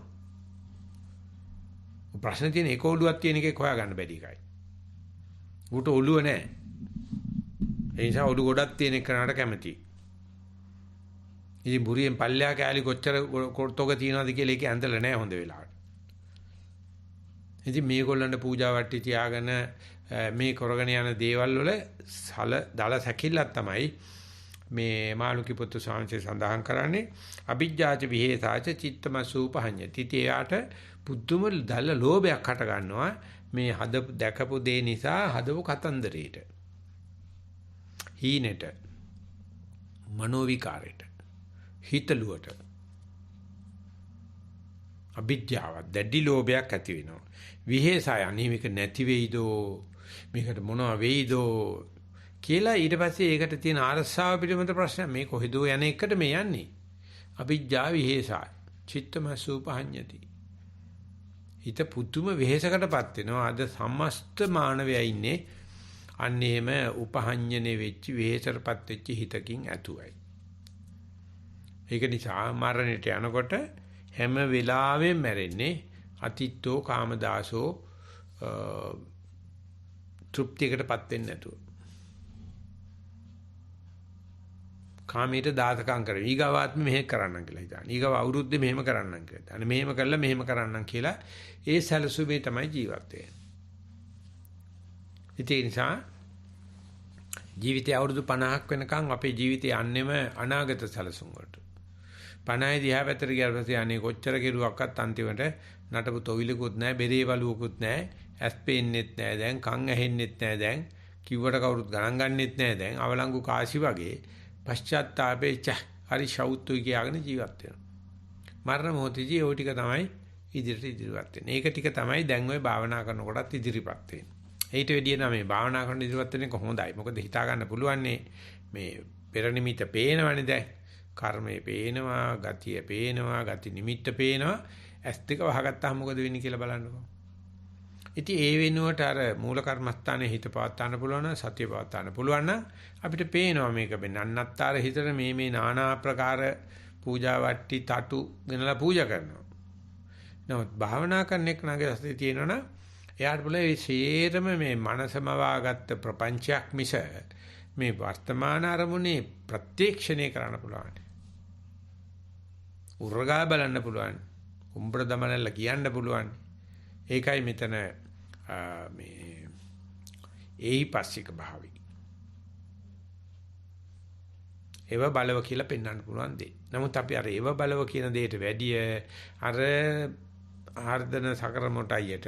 ප්‍රශ්න තියෙන එක ඔළුවක් තියෙන එකේ හොයාගන්න බැරි එකයි. ඌට ඔළුව නැහැ. ඒ නිසා ඔළුව ගොඩක් තියෙන එකනට කැමතියි. ඉතින් බුරියෙන් පල්ලෙහා කෑලි කොච්චර තොග තියනවද කියලා ඒකේ ඇඳලා නැහැ හොඳ වෙලාවට. ඉතින් මේගොල්ලන්ට පූජා වට්ටි තියාගෙන මේ කරගෙන යන දේවල් වල දල සැකිල්ලක් තමයි මේ මාළුක්‍ය පුත්තු ස්වාමීන් සඳහන් කරන්නේ අභිජ්ජාච විහෙසාච චිත්තමසූපහඤ්ඤති. එයාට පුදුම දල ලෝභයක් හට ගන්නවා මේ දැකපු දේ නිසා හදපු කතන්දරේට. හීනෙට මනෝ විකාරයට හිතලුවට අභිජ්ජාව දැඩි ලෝභයක් ඇති වෙනවා. විහෙසය අනේ මේක නැති වෙයිදෝ මේකට මොනවා වෙයිදෝ කියලා ඊට පස්සේ ඒකට තියෙන ආරස්සාව පිළිබඳ ප්‍රශ්න මේ කොහෙදෝ යන එකට මේ යන්නේ. අභිජ්ජා විහෙසය චිත්තමසූපහඤ්ඤති. හිත පුදුම වෙහෙසකටපත් වෙනවා. අද සමස්ත මානවයා ඉන්නේ අන්නේම උපහඤ්ඤනේ වෙච්ච වෙහෙසටපත් වෙච්ච හිතකින් ඇතුවයි. ඒක නිසා මරණයට යනකොට හැම වෙලාවෙම මැරෙන්නේ අතිත්තෝ කාමදාසෝ තෘප්තියකටපත් වෙන්නේ නැතුව. කාමයට දාතකම් කරේ. ඊගාවාත්ම මෙහෙ කරන්නම් කියලා හිතාන. ඊගාව අවුරුද්දේ මෙහෙම කරන්නම් කියලා හිතාන. මෙහෙම කළා මෙහෙම කරන්නම් කියලා ඒ සැලසුමේ තමයි ජීවත් වෙන්නේ. ඒ නිසා ජීවිතය අවුරුදු 50ක් වෙනකන් අපේ ජීවිතය යන්නේම අනාගත සැලසුම් වලට. 50 දිහා පැත්තට ගියාට පස්සේ අනේ කොච්චර කෙරුවක්වත් අන්තිමට නටපු තොවිලකුත් නැහැ, බෙරේ බලුවකුත් නැහැ, ඇස් පේන්නෙත් නැහැ දැන්, කන් ඇහෙන්නෙත් නැහැ දැන්, කිව්වට කවුරුත් ගණන් ගන්නෙත් නැහැ දැන්. අවලංගු කාසි වගේ පශ්චාත්තාපේ හරි ශෞත්තුයි කියලාගෙන ජීවත් වෙනවා. මරණ මොහොතදී ওই ටික තමයි ඉදිරියට වෙන්නේ. ඒක ටික තමයි දැන් ওই භාවනා කරනකොටත් ඉදිරිපත් වෙන්නේ. ඊට වැඩිය නම් මේ භාවනා කරන ඉදිරිපත් වෙන එක හොඳයි. මොකද හිතා ගන්න පුළුවන් මේ පෙර නිමිත පේනවනේ දැන්. කර්මය පේනවා, ගතිය පේනවා, ගති නිමිත්ත පේනවා. ඇස් දෙක වහගත්තාම මොකද වෙන්නේ කියලා බලන්නකෝ. ඉතින් ඒ වෙනුවට අර මූල කර්මස්ථානයේ හිත පවත් ගන්න පුළුවන් නම්, සතිය පවත් ගන්න පුළුවන් නම් අපිට පේනවා මේක නන්නත්තර හිතට මේ নানা ආකාර පූජා වට්ටි තටු ගෙනලා පූජා කරනවා. නමුත් භාවනා කරන එක නගේ රසය තියෙනවනම් එයාට පුළුවන් මේ ශේරම මේ මනසම වාගත්ත ප්‍රපංචයක් මිස මේ වර්තමාන අරමුණේ ප්‍රත්‍යක්ෂණය කරන්න පුළුවන්. උරගා බලන්න පුළුවන්. උඹර දමනල්ල කියන්න පුළුවන්. ඒකයි මෙතන මේ ඒහිපස්සික භාවය. ඒව බලව කියලා පෙන්වන්න පුළුවන් දෙයක්. නමුත් අපි අර ඒව බලව කියන දෙයට වැඩිය අර ආර්ධන සකර මොටයියට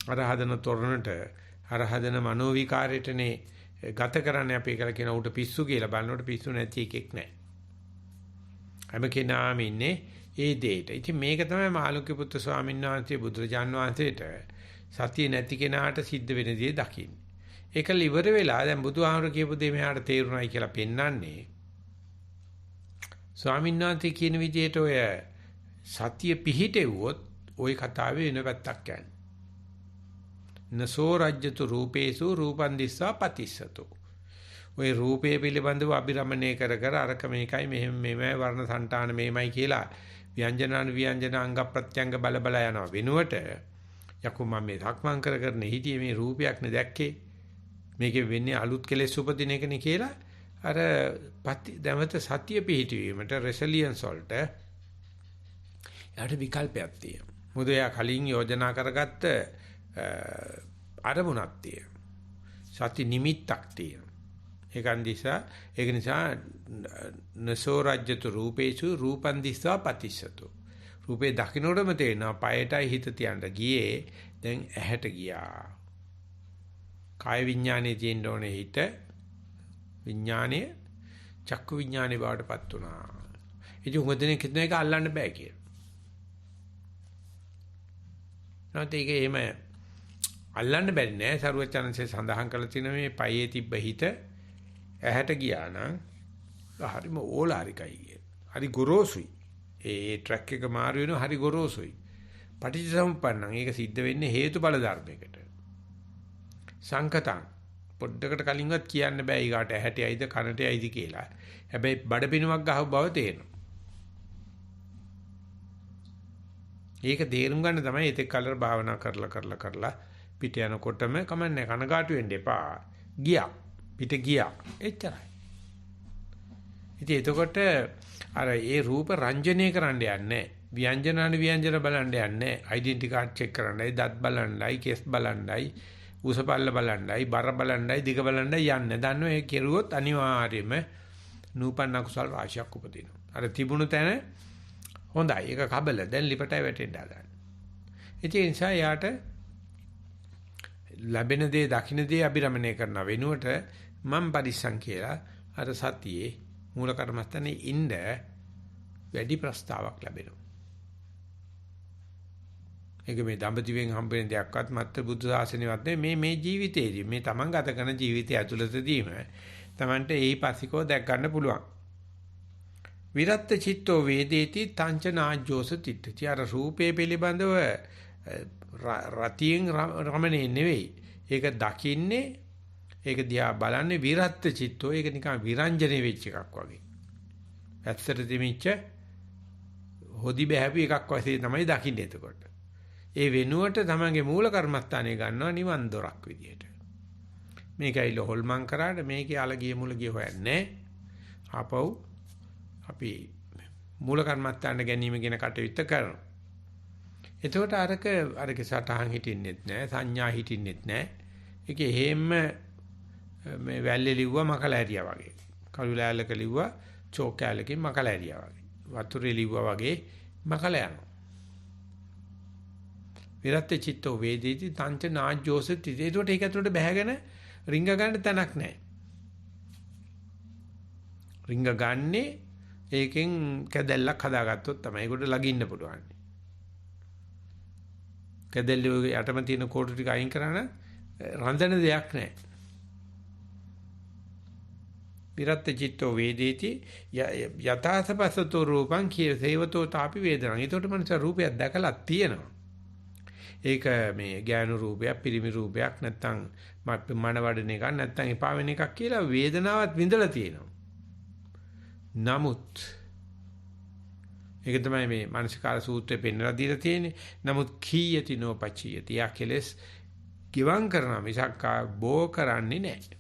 අර හදන තොරණට අර හදන මනෝ විකාරයටනේ ගත කරන්නේ අපි කියලා කියන උට පිස්සු කියලා බලනකොට පිස්සු නැති එකෙක් නැහැ. හැම කෙනාම ඉන්නේ ඒ දෙයට. ඉතින් මේක තමයි මාළුක්‍ය පුත්තු ස්වාමීන් වහන්සේ බුදුරජාන් වහන්සේට සතිය නැති කෙනාට සිද්ධ වෙන දේ දකින්න. ඒකල ඉවර වෙලා දැන් බුදුහාමර කියපු දේ මෙහාට තේරුණායි කියලා පෙන්වන්නේ. ස්වාමීන් වහන්සේ කියන විදිහට ඔය සතිය පිහිටෙව්වොත් ওই කතාවේ වෙන පැත්තක් යන්නේ. නසෝ රජ්‍යතු රූපේසු රූපන් දිස්සා පතිස්සතු. ওই රූපය පිළිබඳව අභිරමණය කර කර අරක මේකයි මෙහෙම මෙමය වර්ණ సంతාන මෙහෙමයි කියලා ව්‍යංජනාන ව්‍යංජන අංග ප්‍රත්‍යංග බල බල යනවා වෙනුවට යකෝ මම මේ සක්මන් කර කරන හිටියේ මේ රූපයක් නේ දැක්කේ මේකේ වෙන්නේ අලුත් කෙලෙස් උපදින එකනේ කියලා අර දැමත සතිය පිහිටවීමට රෙසිලියන්ස් වලට යාට විකල්පයක් තියෙනවා. මොකද එයා කලින් යෝජනා කරගත්ත අරමුණක් තියෙනවා. සති නිමිත්තක් තියෙනවා. ඒක නිසා නසෝ රජ්‍යතු රූපේසු රූපං දිස්වා පතිස්සතු. රූපේ දකින්නකොටම තේනවා පයටයි හිත තියන්න ගියේ දැන් ඇහැට ගියා. කාය විඥානයේ තියෙන්න ඕනේ හිත විඥානයේ චක්කු විඥානේ බවටපත් වුණා. ඉතින් උගදෙනේ කිතන එක අල්ලන්න බෑ කියලා. නැත්නම් ඒක එහෙම අල්ලන්න බැරි නෑ. සරුවචනන්සේ සඳහන් කරලා තියෙන මේ පයේ තිබ්බ හිත ඇහැට ගියා නම් හරිම ඕලාරිකයි කිය. හරි ගොරෝසුයි. ඒ ට්‍රැක් එක මාරු වෙනවා හරි ගොරෝසුයි. පටිච්චසමුප්පන්නං ඒක සිද්ධ වෙන්නේ හේතුඵල ධර්මයකට. සංකතං පොඩ්ඩකට කලින්වත් කියන්න බෑ ඊගාට ඇහැටයිද කනටයිද කියලා. හැබැයි බඩපිනුවක් ගහව බව තේරෙනවා. ඒක තේරුම් ගන්න තමයි ඒත් කලර භාවනා කරලා පිට යනකොටම කමන්නේ කනගාටු වෙන්න එපා. ගියා. පිට ගියා. එච්චරයි. ඉතින් එතකොට අර ඒ රූප රංජනය කරන්න යන්නේ ව්‍යංජනාන ව්‍යංජන බලන්න යන්නේ ඩෙන්ටිටි කාඩ් චෙක් කරන්නයි දත් බලන්නයි කෙස් බලන්නයි උසපල්ල බලන්නයි බර බලන්නයි දිග බලන්නයි යන්නේ. දන්නෝ ඒ කෙරුවොත් අනිවාර්යයෙන්ම නූපන්න කුසල රාශියක් උපදිනවා. අර තිබුණු තැන හොඳයි. ඒක කබල දැන් ලිපටයි වැටෙන්න හදන. ඒ නිසා යාට ලැබෙන දේ දකින්න දේ අභිරමණය කරන වෙනුවට මම් පරිස්සම් කියලා අර සතියේ මූල කර්මස්ථානේ ඉන්න වැඩි ප්‍රස්තාවක් ලැබෙනවා. ඒක මේ දඹදිවෙන් හම්බෙන දෙයක්වත් මත් බුදු සාසනෙවත් නෙමෙයි මේ ජීවිතේදී මේ තමන් ගත කරන ජීවිතය ඇතුළතදීම තමන්ට ඒයි පස්සිකෝ දැක් ගන්න පුළුවන්. විරත්ත චිත්තෝ වේදේති තංච නාජ්ජෝස තිට්ඨති. අර රූපේ පිළිබඳව රතියෙන් රමණේ නෙවෙයි. ඒක දකින්නේ ඒක දිහා බලන්නේ විරත්ත චිත්තෝ. ඒක නිකන් විරංජනේ වෙච්ච එකක් වගේ. ඇත්තට දෙමිච්ච හොදි බහැපි එකක් වශයෙන් තමයි දකින්නේ එතකොට. ඒ වෙනුවට තමන්ගේ මූල කර්මස්ථානය ගන්නවා නිවන් දොරක් විදියට. මේකයි ලොල්මන් කරාට මේකේ අලගිය මුලගිය හොයන්නේ. ආපහු අපි මූල කර්මස්ථාන ගැනීම ගැන කටයුත්ත කරනවා. එතකොට අරක සටහන් හිටින්නෙත් නැහැ, සංඥා හිටින්නෙත් නැහැ. ඒක එහෙම මේ වැල්ලේ ලිව්වා මකලා ඇරියා වගේ. කළු ලෑල්ලක ලිව්වා චෝක් කෑල්ලකින් මකලා ඇරියා වගේ. වතුරේ ලිව්වා වගේ මකලා යනවා. විරත් චිත්තෝ වේදේති තංච නාජ්ජෝසති. ඒකට ඒක ඇතුළට බැහැගෙන රිංග ගන්න තැනක් නැහැ. රිංග ගන්නේ ඒකෙන් කැදැල්ලක් හදාගත්තොත් තමයි ඒකට ලගින්න පුළුවන්. කැදැල්ලේ යටම තියෙන කෝටු ටික අයින් කරාන රඳන දෙයක් නැහැ. විරත් චිත්තෝ වේදේති යථාසපසතෝ රූපං කිය සේවතෝ තාපි වේදනං. ඒකට මනස රූපයක් දැකලා තියෙනවා. ඒක මේ ඥාන රූපයක්, පිරිමි රූපයක් නැත්තම් මනවඩන එකක් නැත්තම් එපා වෙන එකක් කියලා වේදනාවත් විඳලා තියෙනවා. නමුත් ඒක තමයි මේ මානසිකාර සූත්‍රයේ පෙන්වලා දීලා තියෙන්නේ. නමුත් කීයති නොපචියති. යා කෙලස් ගිවං කරනවා මිසක් බෝ කරන්නේ නැහැ.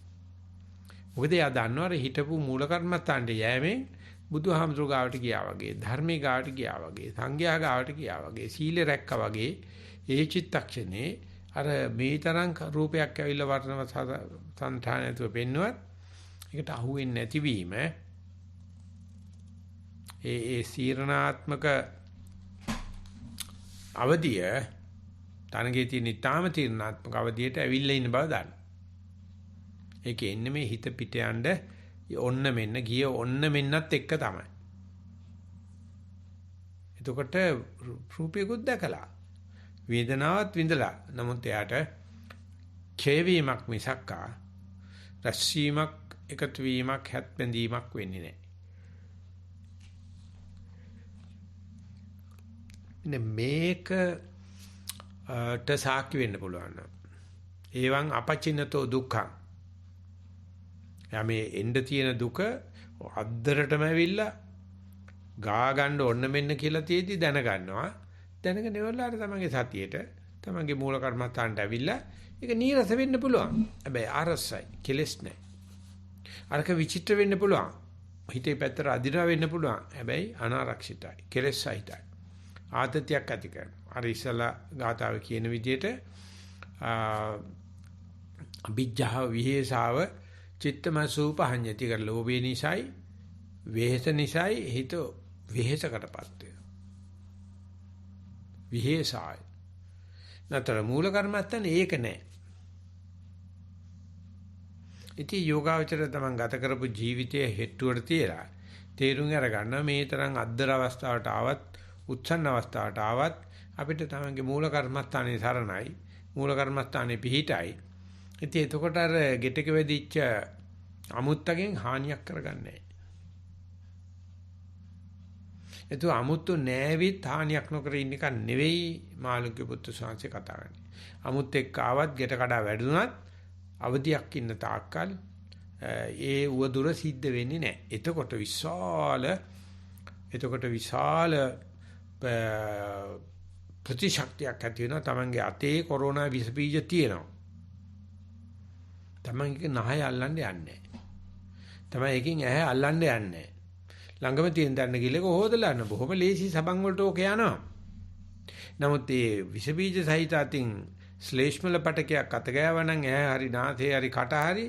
මොකද යා දන්නවර හිටපු මූල කර්මස්ථානට යෑමෙන් බුදුහාමුදුරු ගාවට ගියා වගේ, ධර්මයේ ගාවට ගියා වගේ, සංඝයා ගාවට ගියා වගේ, සීල රැක්කා වගේ ඒ චිත්තක්ෂණේ අර මේ තරම් රූපයක් ඇවිල්ලා වර්ණව සංඨාන ඇතුව පෙන්නුවත් ඒකට අහුවෙන්නේ නැතිවීම ඒ සීරණාත්මක අවදිය තනගේ තියෙන ඊටාම තීරණාත්මක අවදියට ඇවිල්ලා ඉන්න බව දන්න. ඒකේ එන්නේ මේ හිත පිට යන්න ඔන්න මෙන්න ගිය ඔන්න මෙන්නත් එක්ක තමයි. එතකොට රූපයකුත් දැකලා වේදනාවත් විඳලා නමුත් එයාට ඡේවීමක් මිසක්කා රැස්වීමක් එකතු වීමක් හැත්බැඳීමක් වෙන්නේ නැහැ. මේකට සාක්ෂි වෙන්න පුළුවන් නම් එවං අපචින්නතෝ දුක්ඛං එයා මේ එන්න තියෙන දුක අද්දරටම ඇවිල්ලා ගා ගන්න ඕන්න මෙන්න කියලා තියෙදි දැනගන්නවා. දැනගෙන ඉවරලාට තමන්ගේ සතියේට තමන්ගේ මූල කර්මස්ථානට ඇවිල්ලා ඒක නීරස වෙන්න පුළුවන්. හැබැයි අරසයි කෙලස් නැහැ. අරක විචිත්‍ර වෙන්න පුළුවන්. හිතේ පැත්තට අදිනවා වෙන්න පුළුවන්. හැබැයි අනාරක්ෂිතයි. කෙලස් සහිතයි. ආතතියක් ඇති කරනවා. අර ඉස්සලා ගාතාවේ කියන විදිහට අභිජ්ජාව විහෙසාව චිත්තමසූපහඤ්ඤති කර ලෝභේ නිසයි වෙහෙස නිසයි හිත වෙහෙසකටපත් වෙනවා. විහෙසයි. නතර මූල කර්මත්තන් ඒක නෑ. ඉතින් යෝගාවචර තමන් ගත කරපු ජීවිතයේ හෙට්ටුවට තියලා තේරුම් අරගන්න මේ තරම් අද්දර අවස්ථාවට ආවත් උත්සන්න අවස්ථාවට ආවත් අපිට තමන්ගේ මූල කර්මස්ථානයේ සරණයි මූල කර්මස්ථානයේ පිහිටයි. ඉතින් එතකොට අර ගෙටක වෙදිච්ච අමුත්තගෙන් හානියක් කරගන්නේ නැහැ. ඒතු අමුත්තු නෑවිත් හානියක් නොකර ඉන්න එක නෙවෙයි මාළුක්‍ය පුත්තු ශාන්සේ කතා කරන්නේ. අමුත් එක්ක ආවත් ගෙට කඩා වැදුනත් අවදියක් ඉන්න තාක්කල් ඒ උවදුර සිද්ධ වෙන්නේ නැහැ. එතකොට විශාල ප්‍රතිශක්තියක් ඇති වෙනවා. තමන්ගේ අතේ කොරෝනා විස බීජ තියෙනවා. තමන්ගේ නහය අල්ලන්න යන්නේ නැහැ. තමයි එකකින් ඇහැ අල්ලන්න යන්නේ නැහැ. ළඟම තියෙන දන්න කිල්ලක හොදලා යන බොහොම ලේසි සබන් වලට ඕක යනවා. නමුත් මේ විස බීජ සහිත අතින් ශ්ලේෂ්මල පටකයක් අත ගෑවනම් ඇහැ හරි නාසය හරි කට හරි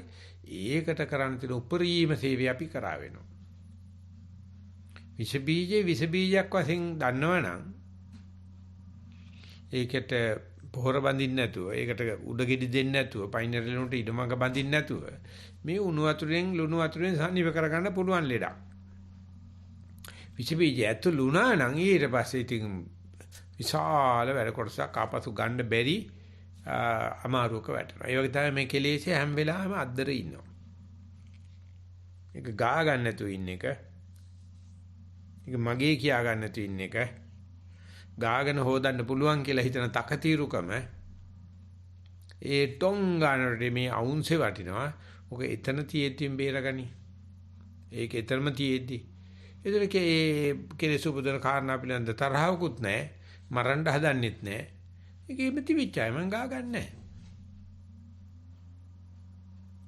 ඒකට කරන්න තියෙන උපරිම සේවය අපි කරා වෙනවා. විස බීජයක් වශයෙන් දන්නවනම් ඒකට පොහොර බඳින්න නැතුව ඒකට උඩගෙඩි දෙන්න නැතුව පයින්නරලුන්ට ඉඩමඟ බඳින්න නැතුව මේ උණු වතුරෙන් ලුණු වතුරෙන් සනීප කරගන්න පුළුවන් ලෙඩක්. විස බීජය ඇතුළු වුණා නම් ඊට පස්සේ ඉතින් විශාල වැඩ කොටසක් ආපසු ගන්න බැරි අමාරුවක වැටෙනවා. ඒ වගේ තමයි මේ කෙලෙසේ හැම වෙලාවෙම අද්දර ඉන්නවා. ඒක ගා ගන්න නැතුව ඉන්න එක. ඒක මගේ කියා ගන්න නැතුව ඉන්න එක. ගාගෙන හොදන්න පුළුවන් කියලා හිතන තකතිරුකම ඒ ටොංගානට මේ අවුන්සේ වටිනවා. ඔක එතන තියෙද්දිම බේරගනි. ඒක එතරම් තියෙද්දි. ඒතරකේ කෙලෙස උපදන කාරණා පිළිබඳ තරහවකුත් නැහැ. මරන්න හදන්නෙත් නැහැ. ඒකෙම තිබිච්චයි මං ගා ගන්න නැහැ.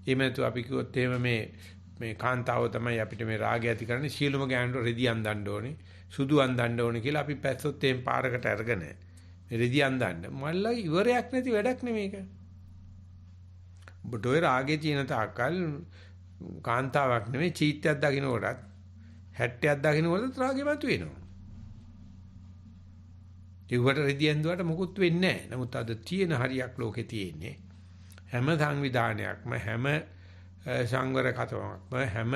එමෙතු අපි කිව්වොත් එහෙම මේ කාන්තාව තමයි අපිට මේ රාගය ඇති කරන්නේ සියලුම ගෑනුන්ට රෙදි අඳින්න ඕනේ සුදු අඳින්න ඕනේ කියලා අපි පැස්සොත් එම් පාරකට අරගෙන මේ රෙදි අඳින්න මල්ල ඉවරයක් නැති වැඩක් නෙමේක. ඔබට ඔය රාගේ තියෙන තාක්කල් කාන්තාවක් නෙමෙයි චීත්‍යයක් දකින්න කොටත් 60ක් දකින්න කොටත් රාගේ මතුවෙනවා. ඒවට රෙදි ඇඳුවට මොකුත් වෙන්නේ නැහැ. නමුත් අද තියෙන හරියක් ලෝකේ තියෙන්නේ හැම සංවිධානයක්ම හැම සංවර කතාවක්ම හැම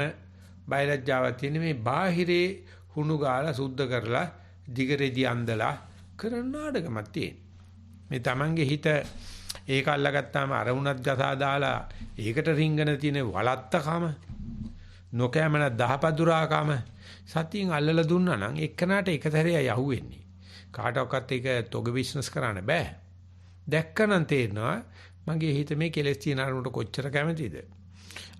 බයලජ්ජාවක් තියෙන මේ බාහිරේ හුණු ගාලා සුද්ධ කරලා දිගරෙදි අන්දලා කරන නාඩගමක් තියෙන. මේ Tamange හිත ඒක අල්ලගත්තාම අරමුණක් ගසා දාලා ඒකට රිංගන තියෙන වලත්තකම නොකෑමන දහපදුරාකම සතියෙන් අල්ලලා දුන්නා නම් එක්කනට එක සැරේ යහුවෙන්නේ. කාටවත් ඒක තොග බිස්නස් කරන්න බෑ. දැක්කනම් තේරෙනවා මගේ හිත මේ කෙලස් තියෙන අරමුණට කොච්චර කැමතිද?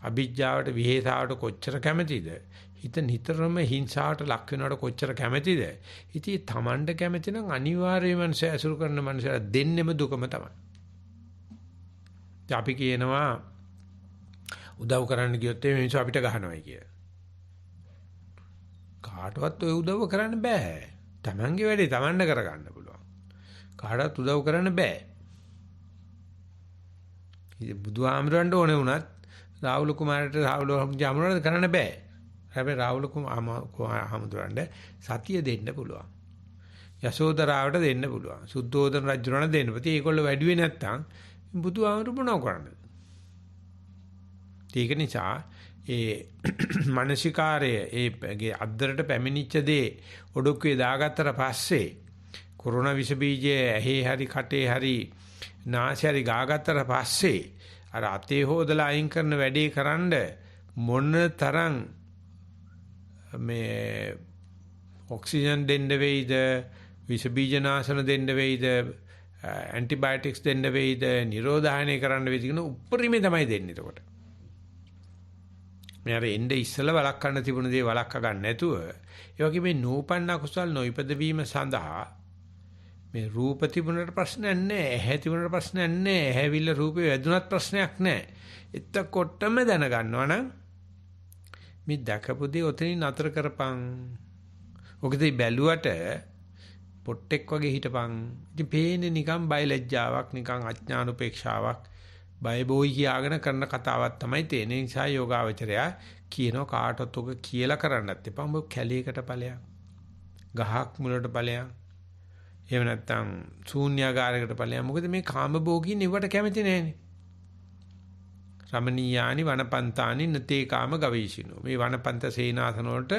අභිජ්ජාවට විහෙසාවට කොච්චර කැමතිද? හිත නිතරම හිංසාවට ලක් වෙනවට කොච්චර කැමතිද? ඉතින් තමන්ට කැමති නම් අනිවාර්යයෙන්ම මනස ඇසුරු කරන මනසට දෙන්නෙම දුකම තමයි. අපි කියනවා උදව් කරන්න ගියොත් මේ මිනිස්සු අපිට ගහනවායි කිය. කාටවත් ඔය උදව් කරන්න බෑ. තමන්ගේ වැඩේ තමන්ට කරගන්න පුළුවන්. කාටවත් උදව් කරන්න බෑ. ඉතින් බුදුහාමරන්ට ඕනේ වුණත් රාහුල කුමාරට රාහුල ජාමුණට කරන්න බෑ. හැබැයි රාහුල කුමාරහමඳුරන්ට සතිය දෙන්න පුළුවන්. යශෝදරාවට දෙන්න පුළුවන්. සුද්ධෝදන රජුණට දෙන්න. ඉතින් ඒගොල්ලෝ වැඩිවේ නැත්තම් බුදුහාමර මොනව කරන්නද? ඒක නිසා ඒ මානසිකාරය ඒ අද්දරට පැමිණිච්ච දේ ඔඩොක්කේ දාගත්තට පස්සේ කොරෝනා විස බීජය ඇහි හරි කටේ හරි නාසය හරි ගාගත්තට පස්සේ අර අතේ හොදලා අයින් කරන වැඩේ කරන්න මොන තරම් මේ ඔක්සිජන් දෙන්න වෙයිද විස බීජ නාශන දෙන්න වෙයිද ඇන්ටිබයොටික්ස් දෙන්න වෙයිද නිරෝධායනය කරන්න වෙයිද කියන උපරිමේ තමයි දෙන්නේ. එතකොට මේ අර එnde ඉස්සල වලක් ගන්න තිබුණ දේ වලක්ක ගන්න නැතුව ඒ වගේ මේ නූපන්න කුසල් නොයිපද වීම සඳහා මේ රූප තිබුණට ප්‍රශ්නයක් නැහැ, ඇහැ තිබුණට ප්‍රශ්නයක් නැහැ, ඇහැවිල්ල රූපේ වැදුනත් ප්‍රශ්නයක් නැහැ. එතකොටම දැනගන්නවා නම් මේ දැකපු දේ ඔතනින් නතර කරපන්. ඔකදී බැලුවට පොට්ටෙක් වගේ හිටපන්. ඉතින් පේන්නේ නිකන් බයලජ්ජාවක්, නිකන් අඥාන උපේක්ෂාවක්, බය බොයි කියාගෙන කරන කතාවක් තමයි තේනේ. නිසා යෝගාවචරයා කියනවා කාටවත් ඔක කියලා කරන්නත් එපා. ඔබ කැලේකට ඵලයක්, ගහක් මුලට ඵලයක්, එහෙම නැත්නම් ශූන්‍යාකාරයකට ඵලයක්. මොකද මේ කාමභෝගීන් ඉවට කැමති නැහැනේ. රමණීයානි වනපන්තානි නතේ කාම ගවේෂිනෝ. මේ වනපන්ත සේනාසන වලට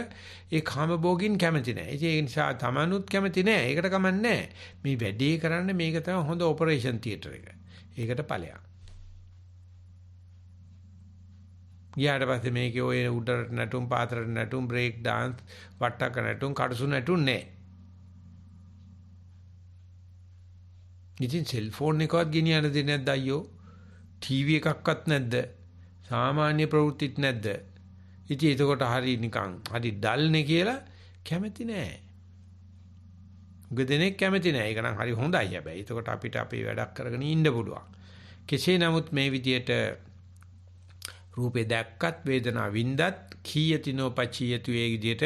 ඒ කාමභෝගීන් කැමති නැහැ. ඒ නිසා තමනුත් කැමති නැහැ. ඒකට කමන්නේ නැහැ. මේ වැඩේ කරන්න මේක තමයි හොඳ ඔපරේෂන් තියටර් එක. ඒකට ඵලයක්. ඊට පස්සේ මේකේ ඔය උඩරට නැටුම්, පාතරට නැටුම්, බ්‍රේක් dance, වට්ටක නැටුම්, කඩසු නැටුම් නැහැ. ඉතින් සෙල්ෆෝන් එකවත් ගෙනියන්න දෙන්නේ නැද්ද අයියෝ? ටීවී එකක්වත් නැද්ද? සාමාන්‍ය ප්‍රවෘත්තිත් නැද්ද? ඉතින් එතකොට හරි නිකන් හරි ඩල්නේ කියලා කැමති නෑ. උගදෙනෙක් කැමති නෑ. ඒක නම් හරි හොඳයි හැබැයි. එතකොට අපිට අපේ වැඩක් කරගෙන ඉන්න පුළුවන්. කෙසේ නමුත් මේ විදියට රූපේ දැක්කත් වේදනාව වින්දත් කීයතිනෝ පචියතු ඒ විදියට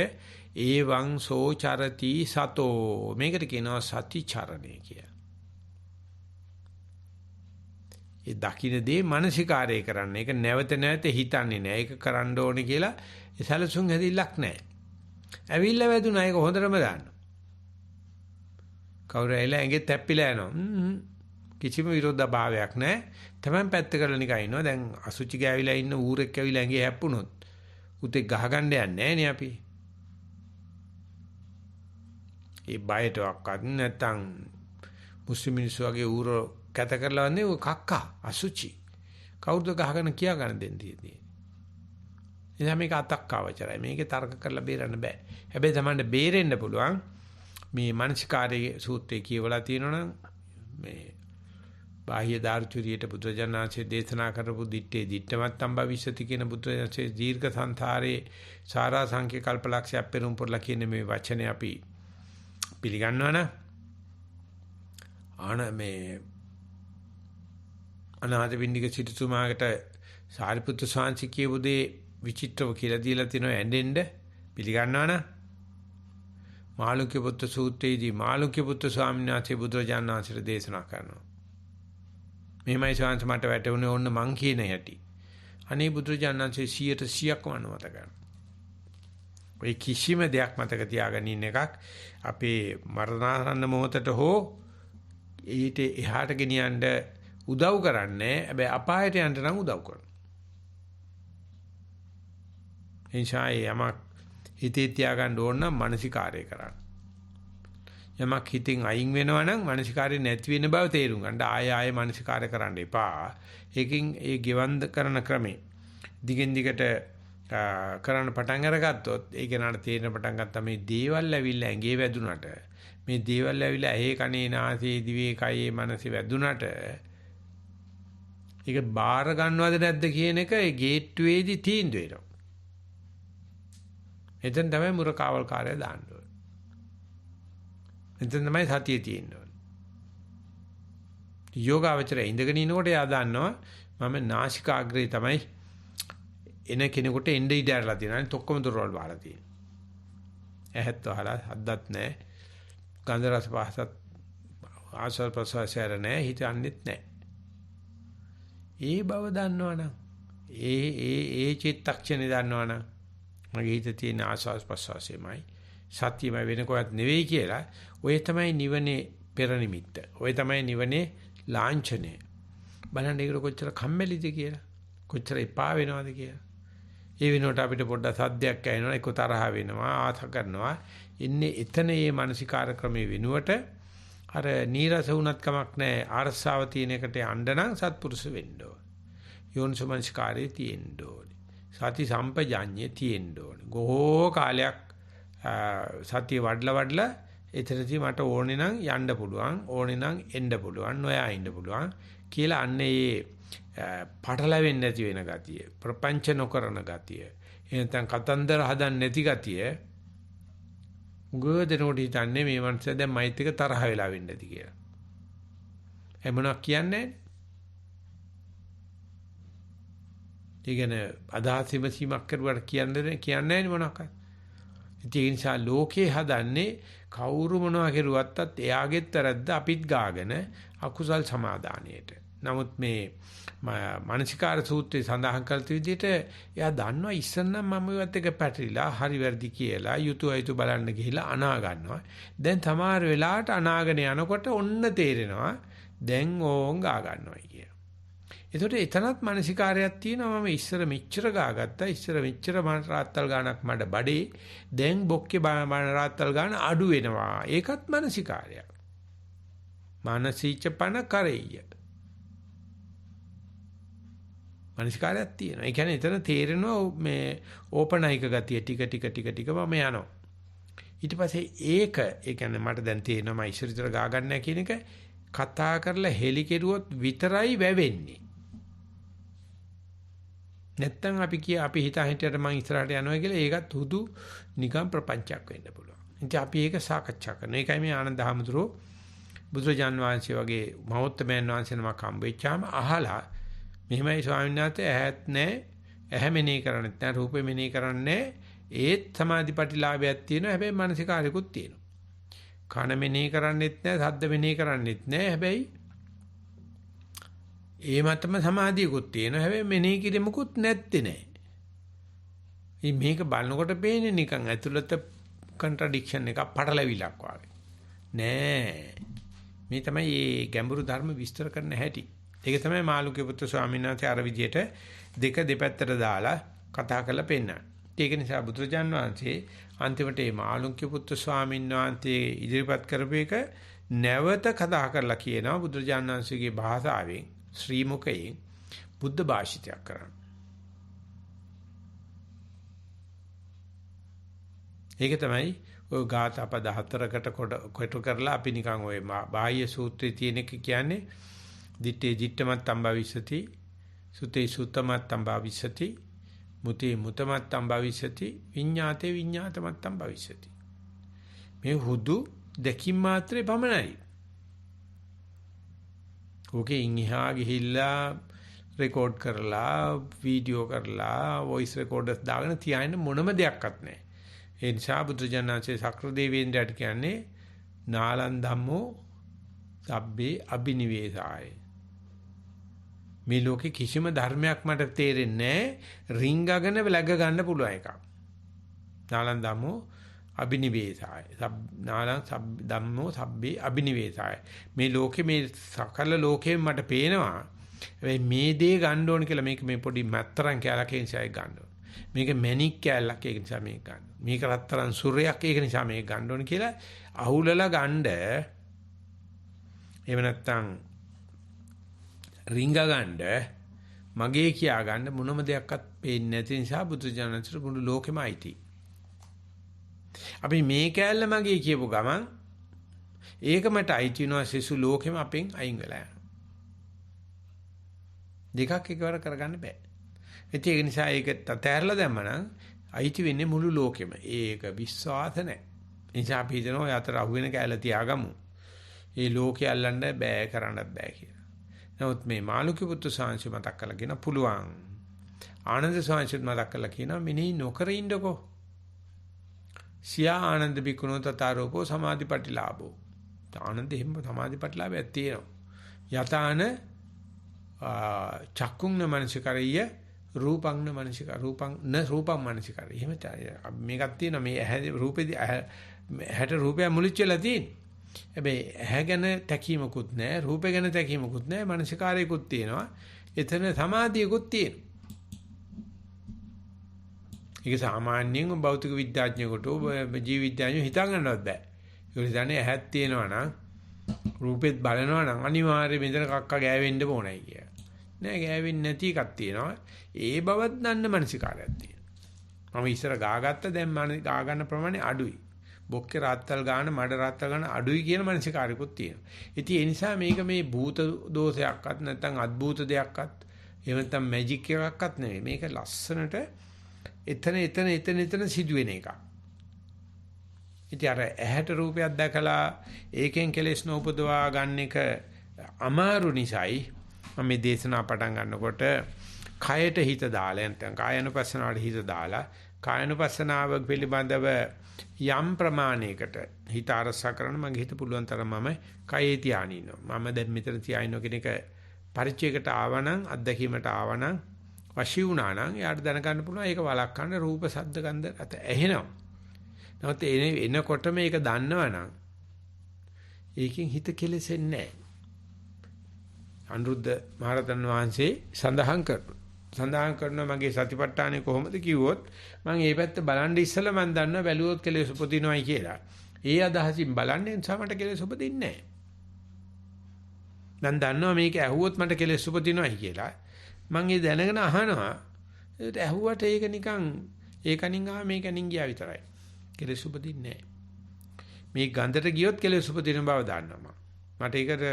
ඒවං සෝ චරති සතෝ. මේකට කියනවා සති චරණය කියලා. ඒ දකින්න දේ මානසිකාරය කරන්න. ඒක නැවත නැවත හිතන්නේ නැහැ. ඒක කරන්න ඕනේ කියලා ඒ සැලසුම් හැදිල්ලක් නැහැ. ඇවිල්ලා වැදුනා ඒක හොඳටම දාන්න. කවුරු ඇවිල්ලා ඇඟේ තැප්පිලා යනවා. කිසිම විරෝධභාවයක් නැහැ. තමයි පැත්ත කරලා නිකන් ඉන්නවා. දැන් අසුචි ගෑවිලා ඉන්න ඌරෙක් ඇවිල්ලා ඇඟේ හැප්පුණොත් උතේ ගහගන්න යන්නේ නැහැ නේ අපි. ඒ බයටවත් නැත්තම් මුස්ලිම් මිනිස්සු වගේ ඌරෝ කැත කරලා වන්නේ ඔය කක්කා අසුචි. කවුරුද ගහගෙන කියා ගන්න දෙන්නේ. එනිසා මේක අතක්කාවචරයි. මේකේ තර්ක කරලා බේරන්න බෑ. හැබැයි තමන්ට බේරෙන්න පුළුවන් මේ මානසිකාරයේ සූත්‍රයේ කියවලා තියෙනවනම් මේ බාහ්‍ය දාර්ශනිකයට බුදුජානනාංශයේ දේශනා කරපු දිත්තේ දිත්තමත් සම්භවිෂති කියන බුදුජානනාංශයේ දීර්ඝ සංසාරේ සාරා සංඛ්‍ය කල්පලක්ෂය පෙරම් පුරලා කියන මේ වචනේ අපි පිළිගන්නවා නම් මේ අනාථ පින්ඩික සිටුතුමාකට සාරිපුත්තු ස්වාමීන් කියපු දේ විචිත්‍රව කියලා දීලා තිනවා ඇඬෙන්න පිළිගන්නවා නම් මාළුක්‍ය පුත්‍ර සූත්‍රයේදී මාළුක්‍ය පුත්‍ර ස්වාමීන් වහන්සේ බුදුරජාණන් වහන්සේට දේශනා කරනවා. මෙහෙමයි ස්වාමීන් මට වැටුනේ ඕන්න මං කියන හැටි. අනේ බුදුරජාණන් වහන්සේ 100%ක්ම අනුමත කරනවා. ඔය කිසිම දෙයක් මතක තියාගෙන ඉන්න එකක් අපේ මරණාසන්න මොහොතට හෝ ඊට එහාට ගෙනියන්න උදව් කරන්නේ. හැබැයි අපායට යන්න නම් උදව් කරනවා. එනිසා යමක් හිතේ තියාගන්න ඕන නම් මානසිකාරය කරන්න. යමක් හිතින් අයින් වෙනවා නම් මානසිකාරය නැති වෙන බව තේරුම් ගන්න. ආයෙ මානසිකාරය කරන්න එපා. ඒකෙන් ඒ ගෙවන්ද කරන ක්‍රමේ දිගින් දිගට කරන්න පටන් අරගත්තොත් ඒක නට තේරෙන පටන් ගත්තා මේ දේවල් ඇවිල්ලා ඇඟේ වැදුනට මේ දේවල් ඇවිල්ලා ඇහි කනේ නාසයේ දිවේ කයේ මනසේ වැදුනට ඒක බාර ගන්නවද නැද්ද කියන එක ඒ ගේට්ටුවේදී තීන්දුව වෙනවා. එතෙන් තමයි මුරකාවල් කාර්යය දාන්න ඕනේ. එතෙන් තමයි සතිය තියෙන්න ඕනේ. යෝගාවචරය ඉඳගෙන ඉනකොට එයා දන්නවා මම නාසිකාග්‍රේ තමයි එන කෙනෙකුට එnde ඉඩ ඇරලා තියෙනවා. අනිත් ඔක්කොම දොරවල් වහලා තියෙනවා. ඇහත් වහලා හද්දත් නැහැ. ගන්ධ රස පහසත් ආසල් ප්‍රසවාසයර නැහැ. හිතන්නේත් නැහැ. ඒ බව දන්නවනම් ඒ චිත්තක්ෂණේ දන්නවනම් මගේ හිතේ තියෙන ආසස් ප්‍රසවාසයමයි සත්‍යමයි වෙන කොහෙත් නෙවෙයි කියලා ඔය තමයි නිවනේ පෙර නිමිත්ත. ඔය තමයි නිවනේ ලාංඡනය. බලන්න ඒකට කොච්චර කම්මැලිද කියලා. කොච්චර එපා වෙනවද කියලා. ඒ වෙනකොට අපිට පොඩ්ඩක් සද්දයක් ඇහෙනවා, ඒක තරහ වෙනවා, ආස කරනවා. ඉන්නේ එතන මේ මානසිකාර ක්‍රමයේ වෙනුවට අර නීරස වුණත් කමක් නැහැ. ආරස්සාව තියෙන එකට යන්න නම් සත්පුරුෂ වෙන්න ඕන. යෝනිසමංස්කාරයේ තියෙන්න ඕනේ. සති සම්පජාඤ්ඤයේ තියෙන්න ඕනේ. ගොහෝ කාලයක් සතිය වඩලා එතනදී මට ඕනේ නම් යන්න පුළුවන්, ඕනේ නම් එන්න පුළුවන්, නොයා ඉන්න පුළුවන් කියලා අන්නේ පටලැවෙන්නේ නැති වෙන ගතිය, ප්‍රපංච නොකරන ගතිය, එහෙනම් කතන්දර හදන්න නැති ගතිය උගදෙනකොට හිතන්නේ මේ මනුස්සයා දැන් මයිත් එක තරහ වෙලා වෙන්නේ නැති කියලා. ඒ මොනවක් කියන්නේ? ඊගෙන අදහස් විමසීමක් කරුවාට කියන්නේ නැහැ මොනවාක්ද? ඒ නිසා ලෝකේ හදන්නේ කවුරු මොනවා කරුවත්තත් එයාගෙත් වැරද්ද අපිත් ගාගෙන අකුසල් සමාදානියට. නමුත් මේ මානසිකාර සූත්‍රයේ සඳහන් කළ විදිහට එයා දන්නවා ඉස්සෙල්ලා මම ඒවත් එක පැටලිලා හරි වැරදි කියලා යුතුයයිතු බලන්න ගිහිලා අනා ගන්නවා. දැන් සමහර වෙලාවට අනාගෙන යනකොට ඔන්න තේරෙනවා දැන් ඕන් ගා ගන්නවා කිය. ඒතකොට එතනත් මානසිකාරයක් තියෙනවා. මම ඉස්සර මෙච්චර ගාගත්තා. ඉස්සර මෙච්චර රාත්තල් ගානක් මඩ බඩේ. දැන් බොක්කේ රාත්තල් ගාන අඩු වෙනවා. ඒකත් මානසිකාරයක්. මානසීච පන කරෙය. මානසිකාරයක් තියෙනවා. ඒ කියන්නේ එතන තේරෙනවා මේ ඕපනයික ගතිය ටික මම යනවා. ඊට පස්සේ ඒ කියන්නේ මට දැන් තේරෙනවා මම ඉස්සර ගා ගන්න කියන එක කතා කරලා හෙලි කෙරුවොත් විතරයි වැවෙන්නේ. නැත්තම් අපි හිතා හිටියට මං ඉස්සරහට යනවා කියලා ඒකත් හුදු නිකම් ප්‍රපංචයක් වෙන්න පුළුවන්. ඉතින් අපි ඒක සාකච්ඡා කරනවා. ඒකයි මේ ආනන්ද හැමතුරු බුදුරජාන් වහන්සේ වගේ මහෞත්මයන් වහන්සේ නමක් හම්බෙච්චාම අහලා මෙහෙමයි ස්වාමීන් වහන්සේ ඇහත් නැහැ, ඇහැ මෙනෙහි කරන්නේත් නැහැ, රූපෙ මෙනෙහි කරන්නේ ඒත් සමාධිපටිලාභයක් තියෙනවා. හැබැයි මානසිකාරිකුත් තියෙනවා. කන මෙනෙහි කරන්නේත් නැහැ, ශබ්ද මෙනෙහි කරන්නේත් නැහැ. හැබැයි ඒ මතම සමාධියකුත් තියෙනවා. හැබැයි මෙනෙහි කිරීමකුත් නැත්තේ නෑ. ඉතින් මේක බලනකොට පේන්නේ නිකන් ඇතුළත කන්ට්‍රඩික්ෂන් එකක් පටලවිලක් වගේ. නෑ. මේ තමයි මේ ගැඹුරු ධර්ම විස්තර කරන්න හැටි. ඒක තමයි මාළුක්‍ය පුත්‍ර ස්වාමීන් වහන්සේ අර විදියට දෙක දෙපැත්තට දාලා කතා කරලා පෙන්නන්නේ. ඒක නිසා බුදුරජාන් වහන්සේ අන්තිමට මේ මාළුක්‍ය පුත්‍ර ස්වාමීන් වහන්සේ ඉදිරිපත් කරපු එක නැවත කතා කරලා කියනවා බුදුරජාන් වහන්සේගේ භාෂාවෙන් ශ්‍රී මුඛයෙන් බුද්ධ භාෂිතයක් කරන්න. ඒක තමයි ඔය ගාථා පද 4කට කොටු කරලා අපි නිකන් ඔය බාහ්‍ය සූත්‍රයේ තියෙන එක කියන්නේ දිත්තේ දිත්තමත් අම්බවිසති සුතේ සුතමත් අම්බවිසති මුතේ මුතමත් අම්බවිසති විඤ්ඤාතේ විඤ්ඤාතමත් අම්බවිසති. මේ හුදු දෙකින් මාත්‍රේ පමණයි. ඕකේ ඉන්හා ගිහිල්ලා රෙකෝඩ් කරලා වීඩියෝ කරලා වොයිස් රෙකෝඩර්ස් දාගෙන තියාගෙන මොනම දෙයක්වත් නැහැ. ඒ නිසා බුදුජානනාංශයේ සක්‍ර දෙවේන්ද්‍රට කියන්නේ නාලන් ධම්මෝ සබ්බේ අබිනිවේසාය. මේ ලෝකේ කිසිම ධර්මයක් මට තේරෙන්නේ නැහැ රිංගගෙන läග ගන්න පුළුවන් එකක්. නාලන් ධම්මෝ අබිනිවේසාය. නාලං ධම්මෝ සබ්බේ අබිනිවේසාය. මේ ලෝකේ මේ සකල ලෝකෙම මට පේනවා. හැබැයි මේ දේ ගන්න ඕන කියලා මේක මේ පොඩි මත්තරන් කැලක් ඒ නිසා ඒක ගන්න ඕන. මේක මැණික් කැලක් ඒක නිසා මේක ගන්න. මේක රත්තරන් සූර්යයක් ඒක නිසා මේක ගන්න ඕන කියලා අහුලලා ගන්න. එහෙම නැත්නම් රිංග ගන්න මගේ කියා ගන්න මොනම දෙයක්වත් පේන්නේ නැති නිසා බුදුජානක මුළු ලෝකෙම අයිති. අපි මේ කැලල මගේ කියපු ගමන් ඒක මට අයිති වෙනවා සිසු ලෝකෙම අපෙන් අයින් වෙලා යනවා. දෙකක් එකවර කරගන්න බෑ. ඒක නිසා ඒක තැරලා දැම්මනම් අයිති වෙන්නේ මුළු ලෝකෙම. ඒක විශ්වාස නැහැ. ඒ නිසා අපි හිතනවා ඔය අතර අහුවෙන කැලල තියාගමු. ඒ ලෝකේ අල්ලන්න බෑ කරන්නත් බෑ කියලා. නමුත් මේ මාළුක්‍ය පුත්තු සාංශය මතක් කරලා කියන පුළුවන්. ආනන්ද සාංශයත් මතක් කරලා කියනවා මිනී නොකර ඉන්නකෝ. සියා ආනන්ද බිකුණෝ තතරෝපෝ සමාධිපටිලාභෝ. ආනන්ද එහෙම සමාධිපටිලාභයක් තියෙනවා. යතාන චක්කුංන මනසිකරිය රූපංන මනසික රූපං න රූපං මනසිකරිය. එහෙම මේකක් තියෙනවා මේ ඇහැ රූපෙදි ඇහැට රූපය මුලිච්චලා තියෙන්නේ. හැබැයි ඇහැ ගැන තැකීමකුත් නැහැ රූපය ගැන තැකීමකුත් නැහැ මනසිකාරයකුත් තියෙනවා. එතන සමාධියකුත් තියෙනවා. ඒක සාමාන්‍යයෙන් භෞතික විද්‍යාඥයෙකුට ජීව විද්‍යාඥයෝ හිතා ගන්නවත් බෑ. ඒක හිතන්නේ ඇහක් තියෙනවා නම් රූපෙත් බලනවා නම් අනිවාර්යයෙන් මෙතන කක්ක ගෑවෙන්න ඕනයි කිය. නෑ ගෑවෙන්නේ නැති එකක් තියෙනවා. ඒ බවත් දන්න මනසිකාරයක් තියෙනවා. මම ඉස්සර ගාගත්ත දැන් මම ගා ගන්න ප්‍රමාණය අඩුයි. බොක්කේ රාත්තල් ගන්න මඩ රාත්තල් ගන්න අඩුයි කියන මානසිකාරිකුත් තියෙනවා. ඉතින් ඒ නිසා මේක මේ භූත දෝෂයක්වත් නැත්නම් අද්භූත දෙයක්වත් එහෙම නැත්නම් මැජික් එකක්වත් නෙවෙයි. මේක ලස්සනට එතන සිදුවෙන එකක්. ඉතින් අර ඇහැට රූපයක් දැකලා ඒකෙන් කෙලෙස් නොඋපදවා ගන්න එක අමාරු නිසායි මම මේ දේශනා පටන් ගන්නකොට කයට හිත දාලා නැත්නම් කායනුපස්සනාවට හිත දාලා කායනුපස්සනාව පිළිබඳව යම් ප්‍රමාණයකට හිත අරසා කරන මගේ හිත පුළුවන් තරම් මම කයේ තියාගෙන ඉන්නවා. මම දැන් මෙතන තියාගෙන ඉන්න කෙනෙක් පරිචයකට ආවනම් අත්දැකීමට ආවනම් වශී වුණා නම් එයාට දැනගන්න පුළුවන් ඒක වළක්වන්න රූප ශබ්ද ගන්ධ රස ඇහෙනවා. නැවත එනකොට මේක දන්නවනම් ඒකෙන් හිත කෙලෙසෙන්නේ නැහැ. අනුරුද්ධ මහරතන් වහන්සේ සඳහන් කරනවා මගේ සතිපට්ඨානේ කොහොමද කිව්වොත් මම මේ පැත්ත බලන් ඉස්සෙල්ලා මම දන්නවා බැලුවොත් කෙලෙස් උපදිනවයි කියලා. ඒ අදහසින් බලන්නේ නිසා මට කෙලෙස් උපදින්නේ නැහැ. මම දන්නවා මේක ඇහුවොත් මට කෙලෙස් උපදිනවයි කියලා. මම ඒ දැනගෙන අහනවා. ඒකට ඇහුවට ඒක නිකන් ඒකනින් ආව මේකනින් ගියා විතරයි. කෙලෙස් උපදින්නේ නැහැ. මේ ගන්ධට ගියොත් කෙලෙස් උපදින බව දන්නවා. මට ඒකට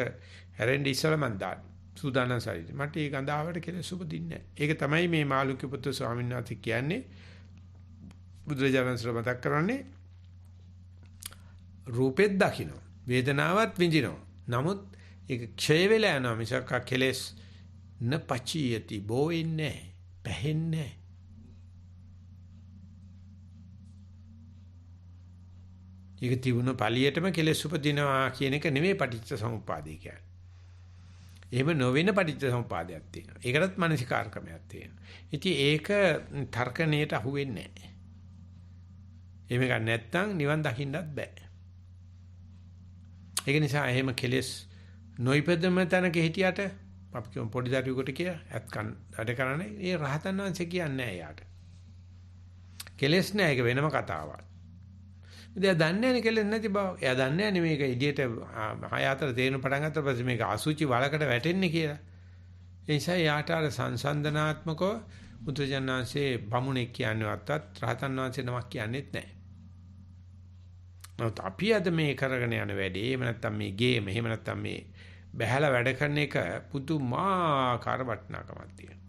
හැරෙන්න ඉස්සෙල්ලා මම දාන්න. සූදානම් ශරීරය. මට ඒ ගඳාවට කෙලෙස් උපදින්නේ නැහැ. ඒක තමයි මේ මාළුක්‍ය පුත්තු ස්වාමීන් වහන්සේ කියන්නේ. බුදුරජාණන් ශ්‍රී මතක් කරන්නේ රූපෙත් දකින්න. වේදනාවත් විඳිනවා. නමුත් ඒක ක්ෂය වෙලා යනවා මිසක් කෙලෙස් නපචියති බෝෙන්නේ පැහෙන්නේ. ඒක තිබුණ පළියටම කෙලෙස් උපදිනවා කියන එක නෙමෙයි පටිච්ච සමුප්පාදේ කියන්නේ. එහෙම නොවෙන පටිච්ච සමුප්පාදයක් තියෙනවා. ඒකටත් මානසිකාර්කමයක් තියෙනවා. ඉතින් ඒක තර්කණයට අහු වෙන්නේ නැහැ. එහෙම ගන්න නැත්නම් නිවන් දකින්නත් බෑ. ඒක නිසා එහෙම කෙලෙස් නොයිපදම තැනක හිටියට අපි කියමු පොඩි දරුවෙකුට කියලා ඇත්කන් වැඩ කරන්නේ ඒ රහතන් වහන්සේ කියන්නේ නැහැ යාට. කෙලෙස් නැහැ ඒක වෙනම කතාවක්. එයා දන්නේ නැහැ කෙලෙස් නැති බව. එයා දන්නේ නැහැ මේක එළියට 6-4 තේරෙන පටන් ගත්ත පස්සේ මේක අසුචි වලකට වැටෙන්නේ කියලා. ඒ නිසා යාට අර සංසන්දනාත්මකව බුදුජානනාංශයේ බමුණෙක් කියන්නේවත් රහතන් වහන්සේ නමක් කියන්නේත් නැහැ. නමුත් අපි අද මේ කරගෙන යන වැඩේ එහෙම නැත්නම් මේ ගේම එහෙම නැත්නම් මේ බහැලා වැඩ කරන එක පුදුමාකාර වටිනාකමක් තියෙනවා.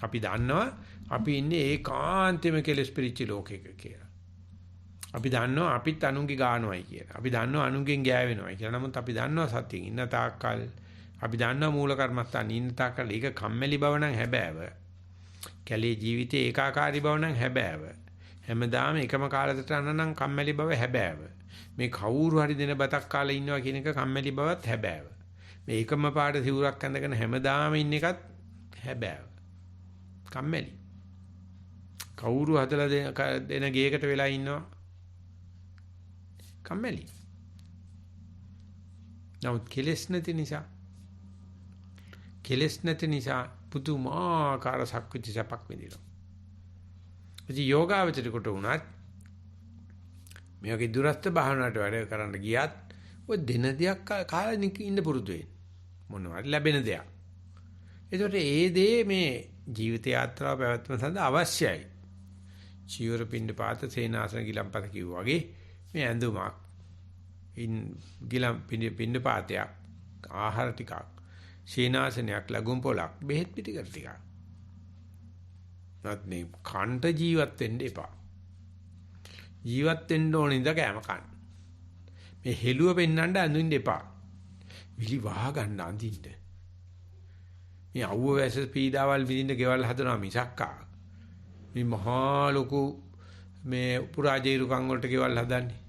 අපි දන්නවා අපි ඉන්නේ ඒකාන්තෙම කෙලෙස් පිරිච්ච ලෝකයක කියලා. අපි දන්නවා අපිත් අනුන්ගේ ගානවයි කියලා. අපි දන්නවා අනුන්ගෙන් ගෑවෙනවයි කියලා. නමුත් අපි දන්නවා සත්‍යයෙන් ඉන්න තාක්කල් අපි දන්නවා මූල කර්මස්ථාන ඉන්න තාක්කල් ඒක කම්මැලි බව නම් හැබෑව. කැලේ ජීවිතේ ඒකාකාරී බව නම් හැබෑව. හැමදාම එකම කාලකට අන්න නම් කම්මැලි බව හැබෑව. මේ කවුරු හරි දෙන බතක් කාලේ ඉන්නවා කියන එක කම්මැලි බවත් හැබෑව. මේ එකම පාට සිවුරක් ඇඳගෙන හැමදාම ඉන්න එකත් හැබෑව. කම්මැලි. කවුරු හදලා දෙන ගේකට වෙලා ඉන්නවා කම්මැලි. නමුත් කෙලෙස් නැති නිසා පුදුමාකාර සක්විති සපක් විඳිනවා. ඉතින් යෝගාවචරිකට උනත් මේ වගේ දුරස්ත භාවනාවට වැඩ කරන්න ගියත් ඔය දින දෙයක් කාලෙක ඉන්න පුරුදු වෙන්න. මොනවද ලැබෙන දෙයක්. ඒකට ඒ දේ මේ ජීවිත යාත්‍රාව පැවැත්ම සඳහා අවශ්‍යයි. චීවර පින්ඩ පාත සේනාසන ගිලම්පත කිව්වා වගේ මේ ඇඳුමක් ගිලම් පින්ඩ පාතයක් ආහාර ටිකක් සේනාසනයක් ලඟුම් පොලක් බෙහෙත් පිටිකර ටිකක්. නැත්නම් කන්ට ජීවත් වෙන්න එපා. ජීවත් වෙන්න ඕන ඉඳ කෑම කන්න. මේ හෙළුව පෙන්නන්න අඳින්න එපා. විලි වහ ගන්න අඳින්න. මේ අවුව වැස පීඩාවල් විඳින්න ගෙවල් හදනවා මිසක්කා. මේ මහා ලොකු මේ පුරාජේරුකම් වලට ගෙවල් හදන්නේ.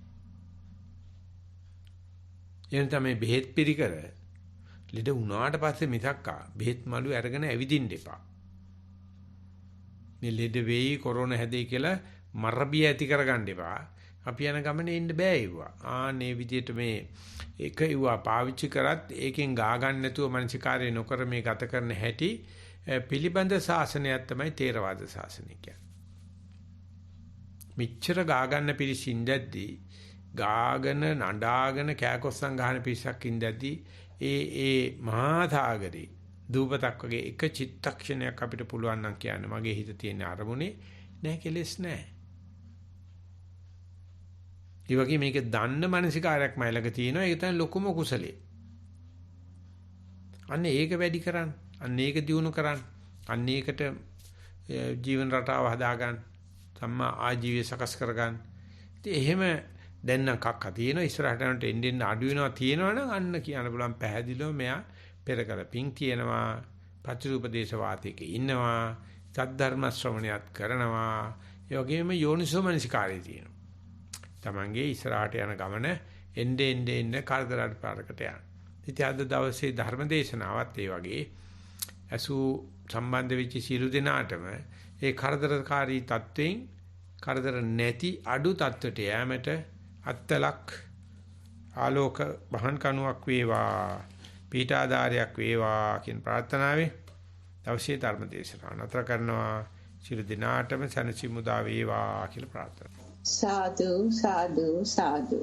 එන තමයි බෙහෙත් පිළිකර ලෙඩ වුණාට පස්සේ මිසක්කා බෙහෙත් මලු අරගෙන ඇවිදින්න එපා. මේ ලෙඩ වෙයි කොරෝනා හැදෙයි කියලා මරබිය ඇති කරගන්න එපා. අපි යන ගමනේ ඉන්න බෑ ඒවා. ආනේ විදියට මේ එක ඒවා පාවිච්චි කරත් ඒකෙන් ගා ගන්න නැතුව මනසිකාරය නොකර මේ ගත කරන හැටි පිළිබඳ ශාසනයක් තමයි තේරවාද ශාසනය කියන්නේ. මිච්ඡර ගා ගන්න පිළිසින් දැද්දී ගාගෙන නඩාගෙන කෑකොස්සන් ගහන පිස්සක් ඉඳද්දී ඒ මහා සාගරේ දූපතක් වගේ එක චිත්තක්ෂණයක් අපිට පුළුවන් නම් කියන්න මගේ හිත තියෙන අරමුණේ නෑ කෙලෙස් නෑ. ඒ වගේ මේක දන්න මානසිකාරයක් මයිලක තියෙනවා. ඒක තමයි ලොකුම කුසලයේ. අන්න ඒක වැඩි කරන්න. අන්න ඒක දියුණු කරන්න. අන්න ඒකට ජීවන රටාව හදාගන්න. සම්මා ආජීවය සකස් කරගන්න. ඉතින් එහෙම දැන් නම් කක්ක තියෙනවා. ඉස්සරහට යනට එන්න අඩු වෙනවා තියෙනවනම් අන්න කියන්න පුළුවන් පැහැදිලිව මෙයා පෙර කල පිං තියෙනවා. පච්චුපදේශ වාතයක ඉන්නවා. සද්ධර්ම ශ්‍රවණයත් කරනවා. ඒ වගේම යෝනිසෝ මනසිකාරය තියෙනවා. තමන්ගේ ඉස්සරහට යන ගමන එnde කරදරට පාරකට යන. ඉතින් අද දවසේ ධර්ම දේශනාවත් ඒ වගේ අසු සම්බන්ධ වෙච්ච සියලු දෙනාටම ඒ කරදරකාරී තත්වෙන් කරදර නැති අඩු තත්වයට යෑමට අත්තලක් ආලෝක බහන් කණුවක් වේවා පීඨාධාරයක් වේවා කියන ප්‍රාර්ථනාවෙන් දවසේ ධර්ම දේශනාව නතර කරනවා. සියලු දෙනාටම සනසි මුදා වේවා කියලා ප්‍රාර්ථනා. සාදු සාදු සාදු